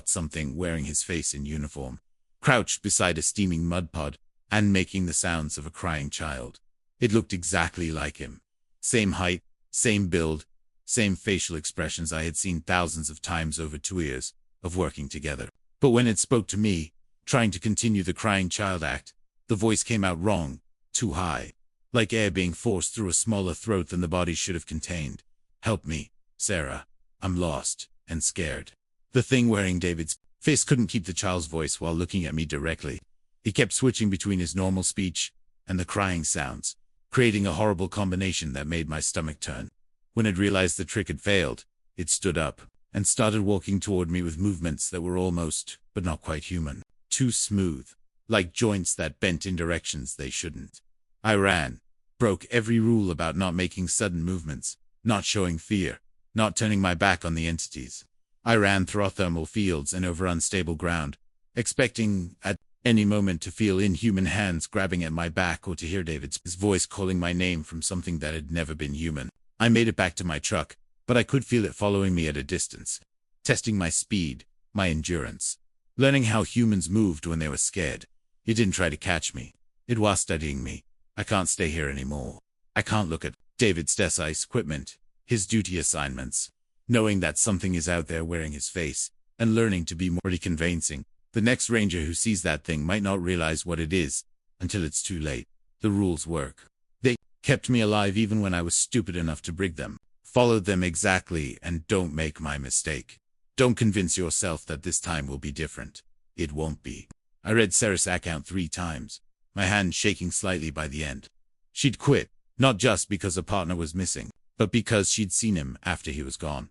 something wearing his face in uniform, crouched beside a steaming mud pod and making the sounds of a crying child. It looked exactly like him. Same height, same build, same facial expressions I had seen thousands of times over 2 years of working together. But when it spoke to me, trying to continue the crying child act, the voice came out wrong, too high, like air being forced through a smaller throat than the body should have contained. "Help me, Sarah. I'm lost and scared." The thing wearing David's face couldn't keep the child's voice while looking at me directly. He kept switching between his normal speech and the crying sounds, creating a horrible combination that made my stomach turn. When it realized the trick had failed, it stood up and started walking toward me with movements that were almost, but not quite human. Too smooth, like joints that bent in directions they shouldn't. I ran, broke every rule about not making sudden movements, not showing fear, not turning my back on the entities. I ran through thermal fields and over unstable ground, expecting at any moment to feel inhuman hands grabbing at my back or to hear David's voice calling my name from something that had never been human. I made it back to my truck, but I could feel it following me at a distance, testing my speed, my endurance, learning how humans moved when they were scared. It didn't try to catch me. It was studying me. I can't stay here anymore. I can't look at David's device equipment, his duty assignments, knowing that something is out there wearing his face, and learning to be more convincing. The next ranger who sees that thing might not realize what it is until it's too late. The rules work. They kept me alive even when I was stupid enough to break them. Follow them exactly and don't make my mistake. Don't convince yourself that this time will be different. It won't be. I read Sarah's account 3 times, my hand shaking slightly by the end. She'd quit, Not just because a partner was missing, but because she'd seen him after he was gone.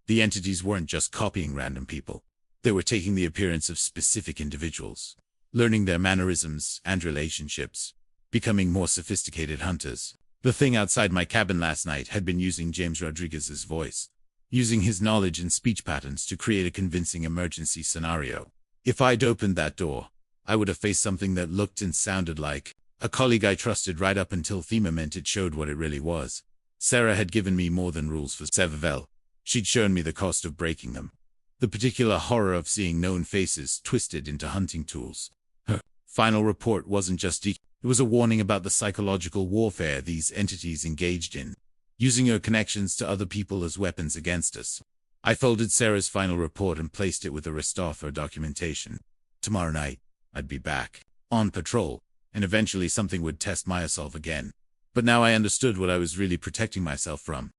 The entities weren't just copying random people. They were taking the appearance of specific individuals, learning their mannerisms and relationships, becoming more sophisticated hunters. The thing outside my cabin last night had been using James Rodriguez's voice, using his knowledge and speech patterns to create a convincing emergency scenario. If I'd opened that door, I would have faced something that looked and sounded like a colleague I trusted right up until Thema meant it showed what it really was. Sarah had given me more than rules for survival. She'd shown me the cost of breaking them. The particular horror of seeing known faces twisted into hunting tools. Her final report wasn't just it was a warning about the psychological warfare these entities engaged in, using her connections to other people as weapons against us. I folded Sarah's final report and placed it with the rest of her documentation. Tomorrow night, I'd be back, on patrol, and eventually something would test my resolve again. But now I understood what I was really protecting myself from.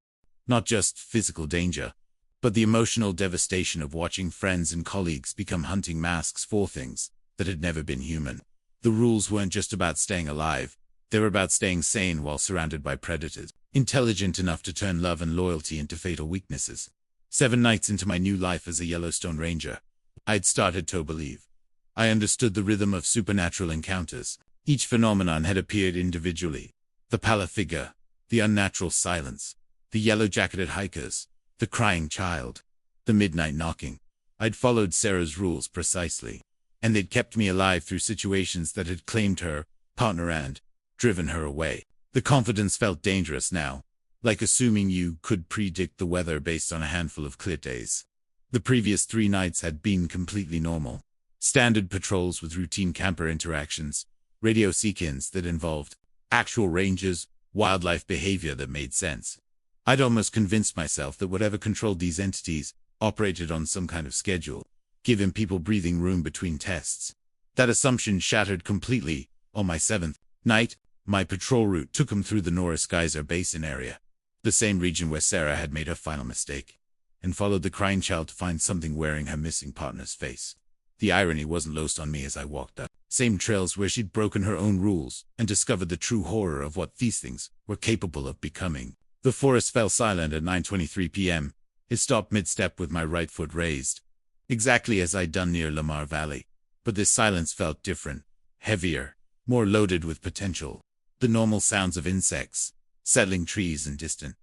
Not just physical danger, but the emotional devastation of watching friends and colleagues become hunting masks for things that had never been human. The rules weren't just about staying alive, they were about staying sane while surrounded by predators, intelligent enough to turn love and loyalty into fatal weaknesses. 7 nights into my new life as a Yellowstone Ranger, I'd started to believe. I understood the rhythm of supernatural encounters. Each phenomenon had appeared individually. The pallor figure, the unnatural silence, the yellow-jacketed hikers, the crying child, the midnight knocking. I'd followed Sarah's rules precisely, and they'd kept me alive through situations that had claimed her partner and driven her away. The confidence felt dangerous now, like assuming you could predict the weather based on a handful of clear days. The previous 3 nights had been completely normal. Standard patrols with routine camper interactions, radio seek-ins that involved actual rangers, wildlife behavior that made sense. I'd almost convinced myself that whatever controlled these entities operated on some kind of schedule, giving people breathing room between tests. That assumption shattered completely. On my 7th night, my patrol route took him through the Norris Geyser Basin area, the same region where Sarah had made her final mistake, and followed the crying child to find something wearing her missing partner's face. The irony wasn't lost on me as I walked up same trails where she'd broken her own rules and discovered the true horror of what these things were capable of becoming. The forest fell silent at 9:23 p.m. It stopped mid-step with my right foot raised, exactly as I'd done near Lamar Valley. But this silence felt different, heavier, more loaded with potential. The normal sounds of insects, settling trees and distant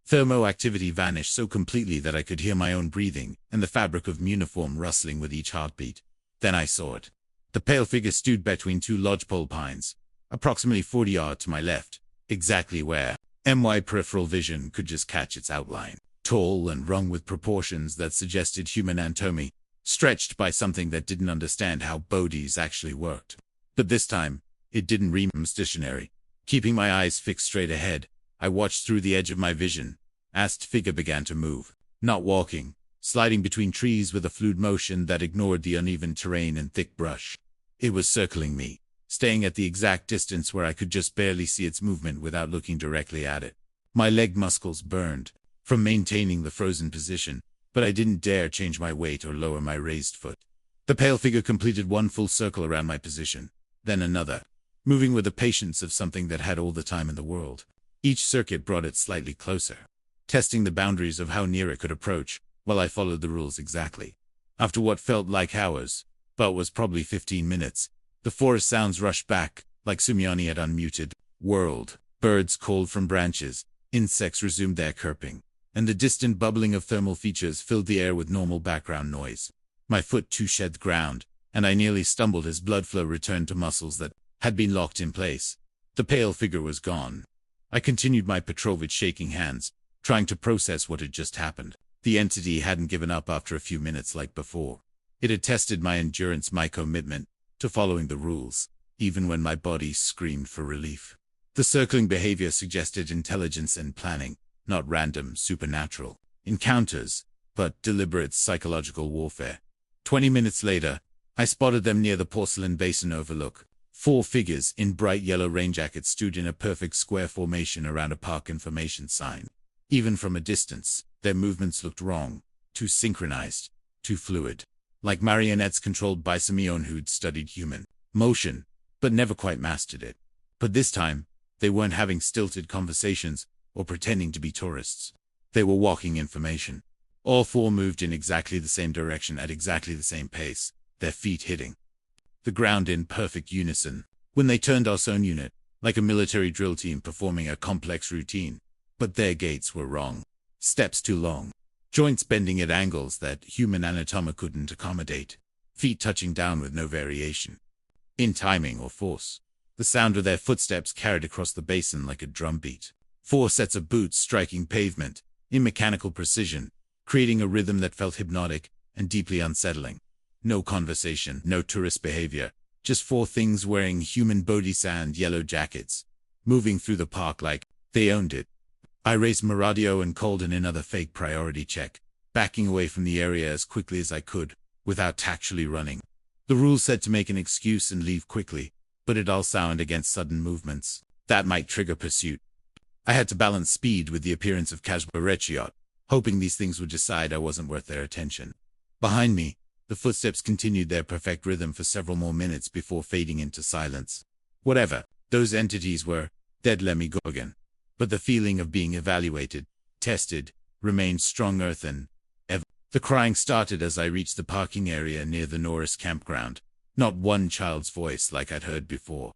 thermo-activity vanished so completely that I could hear my own breathing and the fabric of uniform rustling with each heartbeat. Then I saw it. The pale figure stood between 2 lodgepole pines, approximately 40 yards to my left, exactly where my peripheral vision could just catch its outline. Tall and wrung with proportions that suggested human anatomy, stretched by something that didn't understand how bodies actually worked. But this time, it didn't remain stationary. Keeping my eyes fixed straight ahead, I watched through the edge of my vision. As the figure began to move, not walking, sliding between trees with a fluid motion that ignored the uneven terrain and thick brush. It was circling me, staying at the exact distance where I could just barely see its movement without looking directly at it. My leg muscles burned from maintaining the frozen position, but I didn't dare change my weight or lower my raised foot. The pale figure completed 1 full circle around my position, then another, moving with the patience of something that had all the time in the world. Each circuit brought it slightly closer, testing the boundaries of how near it could approach, while I followed the rules exactly. After what felt like hours, but was probably 15 minutes, the forest sounds rushed back, like Sumiani had unmuted. World. Birds called from branches, insects resumed their chirping, and the distant bubbling of thermal features filled the air with normal background noise. My foot too shed the ground, and I nearly stumbled as blood flow returned to muscles that had been locked in place. The pale figure was gone. I continued my patrol with shaking hands, trying to process what had just happened. The entity hadn't given up after a few minutes like before. It had tested my endurance, my commitment to following the rules, even when my body screamed for relief. The circling behavior suggested intelligence and planning, not random, supernatural encounters, but deliberate psychological warfare. 20 minutes later, I spotted them near the Porcelain Basin overlook. 4 figures in bright yellow rain jackets stood in a perfect square formation around a park information sign. Even from a distance, their movements looked wrong, too synchronized, too fluid, like marionettes controlled by someone who'd studied human motion, but never quite mastered it. But this time, They weren't having stilted conversations or pretending to be tourists. They were walking information. All four moved in exactly the same direction at exactly the same pace, their feet hitting the ground in perfect unison. When they turned, our own unit, like a military drill team performing a complex routine. But their gaits were wrong. Steps too long. Joints bending at angles that human anatomy couldn't accommodate. Feet touching down with no variation in timing or force. The sound of their footsteps carried across the basin like a drumbeat. 4 sets of boots striking pavement, in mechanical precision, creating a rhythm that felt hypnotic and deeply unsettling. No conversation, no tourist behavior, just 4 things wearing human bodies and yellow jackets, moving through the park like they owned it. I raised my radio and called in another fake priority check, backing away from the area as quickly as I could, without actually running. The rules said to make an excuse and leave quickly, but it all sounded against sudden movements. That might trigger pursuit. I had to balance speed with the appearance of casual, hoping these things would decide I wasn't worth their attention. Behind me, the footsteps continued their perfect rhythm for several more minutes before fading into silence. Whatever those entities were, they'd let me go again. But the feeling of being evaluated, tested, remained stronger than ever. The crying started as I reached the parking area near the Norris campground. Not one child's voice like I'd heard before,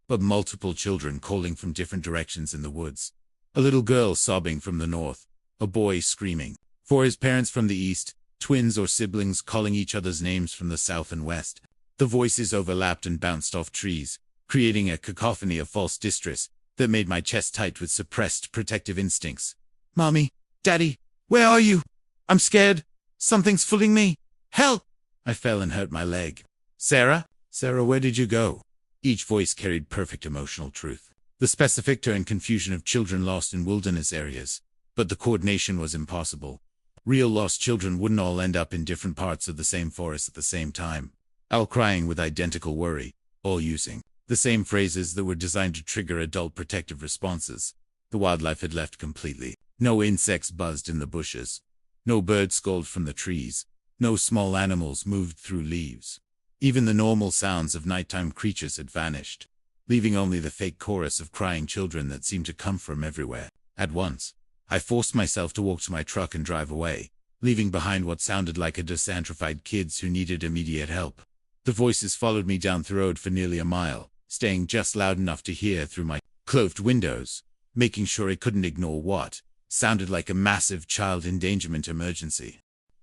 but multiple children calling from different directions in the woods. A little girl sobbing from the north, a boy screaming for his parents from the east, twins or siblings calling each other's names from the south and west. The voices overlapped and bounced off trees, creating a cacophony of false distress that made my chest tight with suppressed protective instincts. "Mommy, Daddy, where are you? I'm scared. Something's fooling me. Help!" I fell and hurt my leg. "Sarah? Sarah, where did you go?" Each voice carried perfect emotional truth. The specific and confusion of children lost in wilderness areas. But the coordination was impossible. Real lost children wouldn't all end up in different parts of the same forest at the same time, all crying with identical worry, all using the same phrases that were designed to trigger adult protective responses. The wildlife had left completely. No insects buzzed in the bushes. No birds called from the trees. No small animals moved through leaves. Even the normal sounds of nighttime creatures had vanished, leaving only the fake chorus of crying children that seemed to come from everywhere. At once, I forced myself to walk to my truck and drive away, leaving behind what sounded like a disenfranchised kids who needed immediate help. The voices followed me down the road for nearly a mile, staying just loud enough to hear through my closed windows, making sure I couldn't ignore what sounded like a massive child endangerment emergency.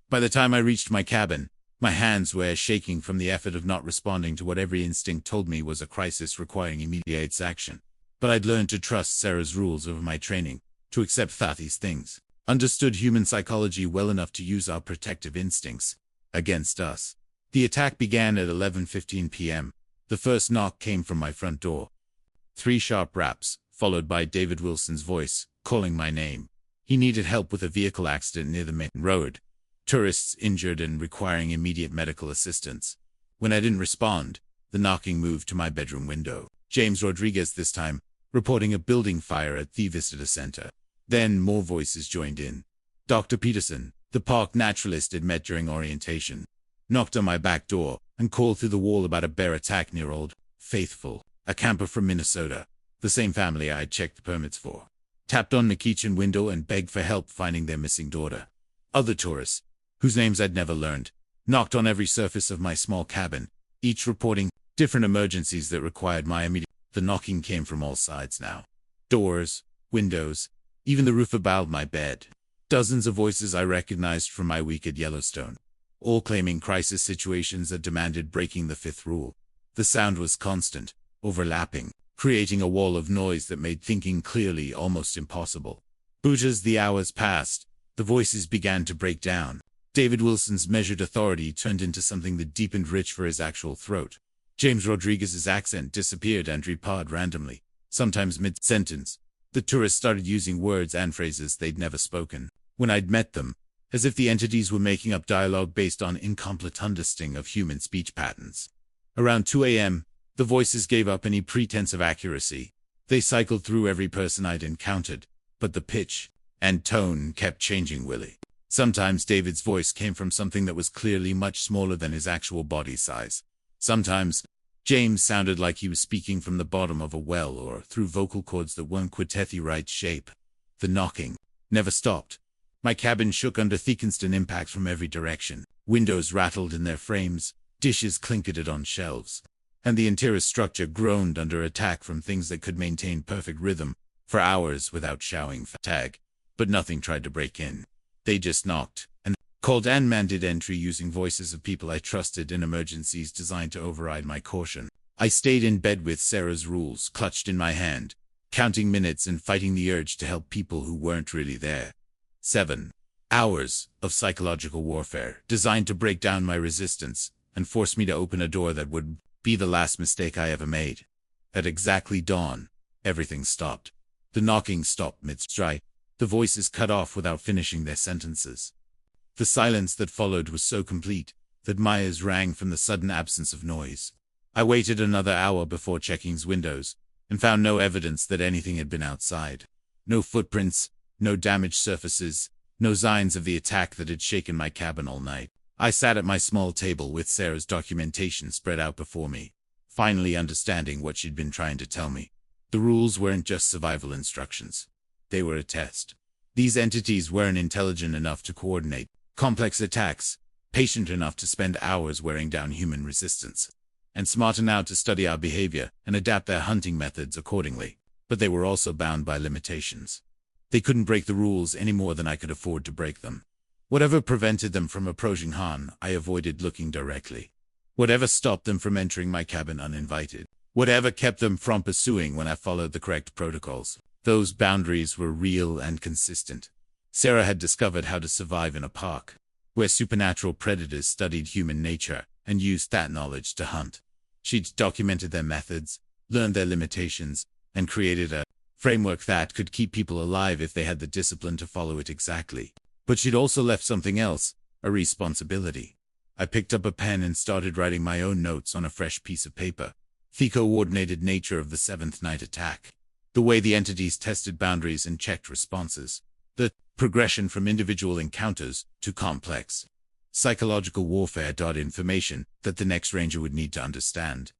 By the time I reached my cabin, my hands were shaking from the effort of not responding to what every instinct told me was a crisis requiring immediate action. But I'd learned to trust Sarah's rules over my training, to accept that these things understood human psychology well enough to use our protective instincts against us. The attack began at 11:15 p.m. The first knock came from my front door. 3 sharp raps, followed by David Wilson's voice, calling my name. He needed help with a vehicle accident near the main road. Tourists injured and requiring immediate medical assistance. When I didn't respond, the knocking moved to my bedroom window. James Rodriguez this time, reporting a building fire at the visitor center. Then more voices joined in. Dr. Peterson, the park naturalist I'd met during orientation, knocked on my back door and called through the wall about a bear attack near Old Faithful, a camper from Minnesota, the same family I had checked the permits for. Tapped on the kitchen window and begged for help finding their missing daughter. Other tourists, whose names I'd never learned, knocked on every surface of my small cabin, each reporting different emergencies that required my immediate. The knocking came from all sides now. Doors, windows, even the roof above my bed. Dozens of voices I recognized from my week at Yellowstone, all claiming crisis situations that demanded breaking the 5th rule. The sound was constant, overlapping, creating a wall of noise that made thinking clearly almost impossible. But as the hours passed, the voices began to break down. David Wilson's measured authority turned into something that deepened rich for his actual throat. James Rodriguez's accent disappeared and repaid randomly, sometimes mid-sentence. The tourists started using words and phrases they'd never spoken when I'd met them, as if the entities were making up dialogue based on incomplete understanding of human speech patterns. Around 2 a.m., the voices gave up any pretense of accuracy. They cycled through every person I'd encountered, but the pitch and tone kept changing Willie. Sometimes David's voice came from something that was clearly much smaller than his actual body size. Sometimes James sounded like he was speaking from the bottom of a well or through vocal cords that weren't quite right shape. The knocking never stopped. My cabin shook under the constant impact from every direction. Windows rattled in their frames, dishes clinkered on shelves, and the entire structure groaned under attack from things that could maintain perfect rhythm for hours without showing fatigue. But nothing tried to break in. They just knocked and called and demanded entry using voices of people I trusted in emergencies designed to override my caution. I stayed in bed with Sarah's rules clutched in my hand, counting minutes and fighting the urge to help people who weren't really there. 7 hours of psychological warfare designed to break down my resistance and force me to open a door that would be the last mistake I ever made. At exactly dawn, everything stopped. The knocking stopped mid-stride. The voices cut off without finishing their sentences. The silence that followed was so complete that my ears rang from the sudden absence of noise. I waited another hour before checking windows and found no evidence that anything had been outside. No footprints, no damaged surfaces, no signs of the attack that had shaken my cabin all night. I sat at my small table with Sarah's documentation spread out before me, finally understanding what she'd been trying to tell me. The rules weren't just survival instructions. They were a test. These entities weren't intelligent enough to coordinate complex attacks, patient enough to spend hours wearing down human resistance, and smart enough to study our behavior and adapt their hunting methods accordingly. But they were also bound by limitations. They couldn't break the rules any more than I could afford to break them. Whatever prevented them from approaching Han, I avoided looking directly. Whatever stopped them from entering my cabin uninvited. Whatever kept them from pursuing when I followed the correct protocols. Those boundaries were real and consistent. Sarah had discovered how to survive in a park, where supernatural predators studied human nature and used that knowledge to hunt. She'd documented their methods, learned their limitations, and created a framework that could keep people alive if they had the discipline to follow it exactly. But she'd also left something else, a responsibility. I picked up a pen and started writing my own notes on a fresh piece of paper. The coordinated nature of the seventh night attack. The way the entities tested boundaries and checked responses. The progression from individual encounters to complex psychological warfare. Information that the next ranger would need to understand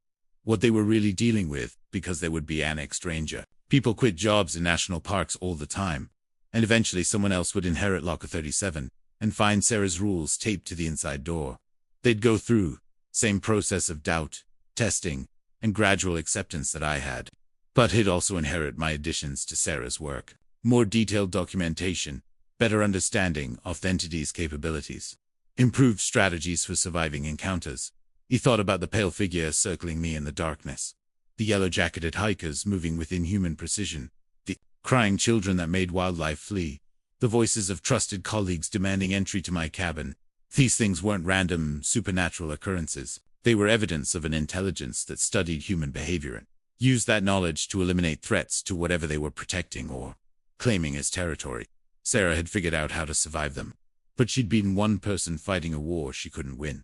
what they were really dealing with, because there would be an next ranger. People quit jobs in national parks all the time, and eventually someone else would inherit Locker 37 and find Sarah's rules taped to the inside door. They'd go through same process of doubt, testing, and gradual acceptance that I had. But he'd also inherit my additions to Sarah's work. More detailed documentation, better understanding of the entity's capabilities, improved strategies for surviving encounters. He thought about the pale figure circling me in the darkness, the yellow-jacketed hikers moving with inhuman precision, the crying children that made wildlife flee, the voices of trusted colleagues demanding entry to my cabin. These things weren't random, supernatural occurrences. They were evidence of an intelligence that studied human behavior and used that knowledge to eliminate threats to whatever they were protecting or claiming as territory. Sarah had figured out how to survive them, but she'd been one person fighting a war she couldn't win.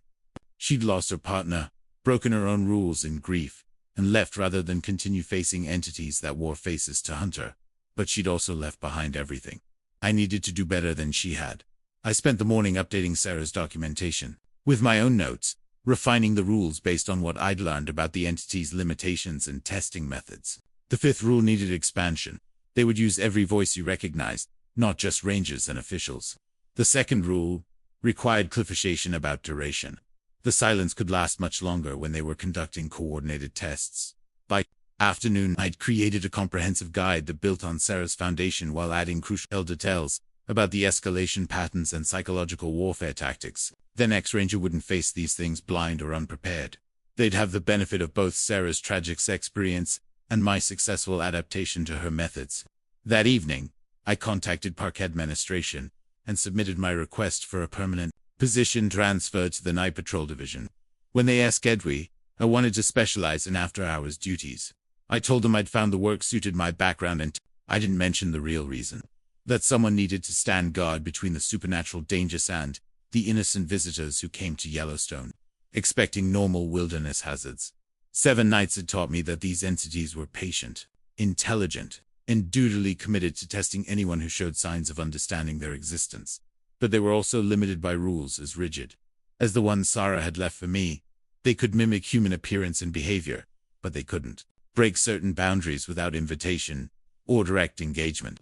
She'd lost her partner, broken her own rules in grief, and left rather than continue facing entities that wore faces to hunt her. But she'd also left behind everything. I needed to do better than she had. I spent the morning updating Sarah's documentation with my own notes, refining the rules based on what I'd learned about the entity's limitations and testing methods. The fifth rule needed expansion. They would use every voice you recognized, not just rangers and officials. The second rule required clarification about duration. The silence could last much longer when they were conducting coordinated tests. By afternoon, I'd created a comprehensive guide that built on Sarah's foundation while adding crucial details about the escalation patterns and psychological warfare tactics. The next ranger wouldn't face these things blind or unprepared. They'd have the benefit of both Sarah's tragic experience and my successful adaptation to her methods. That evening, I contacted Park Administration and submitted my request for a permanent position transfer to the Night Patrol Division. When they asked Edwy, I wanted to specialize in after-hours duties. I told them I'd found the work suited my background, and I didn't mention the real reason. That someone needed to stand guard between the supernatural dangers and the innocent visitors who came to Yellowstone, expecting normal wilderness hazards. 7 nights had taught me that these entities were patient, intelligent, and dutifully committed to testing anyone who showed signs of understanding their existence. But they were also limited by rules as rigid as the ones Sarah had left for me. They could mimic human appearance and behavior, but they couldn't break certain boundaries without invitation or direct engagement.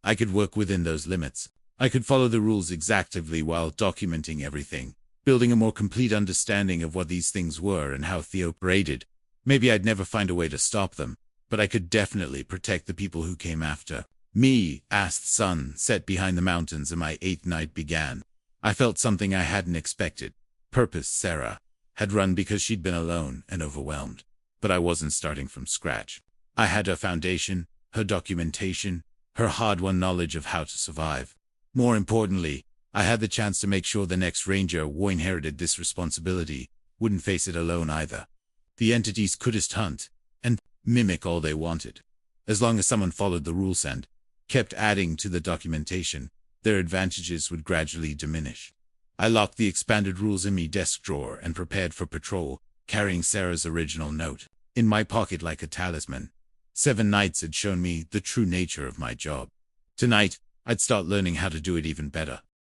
I could work within those limits. I could follow the rules exactly while documenting everything, building a more complete understanding of what these things were and how they operated. Maybe I'd never find a way to stop them, but I could definitely protect the people who came after me. As the sun set behind the mountains and my 8th night began, I felt something I hadn't expected. Purpose. Sarah had run because she'd been alone and overwhelmed, but I wasn't starting from scratch. I had her foundation, her documentation, her hard-won knowledge of how to survive. More importantly, I had the chance to make sure the next ranger who inherited this responsibility wouldn't face it alone either. The entities could just hunt and mimic all they wanted. As long as someone followed the rules and kept adding to the documentation, their advantages would gradually diminish. I locked the expanded rules in my desk drawer and prepared for patrol, carrying Sarah's original note in my pocket like a talisman. 7 nights had shown me the true nature of my job. Tonight, I'd start learning how to do it even better.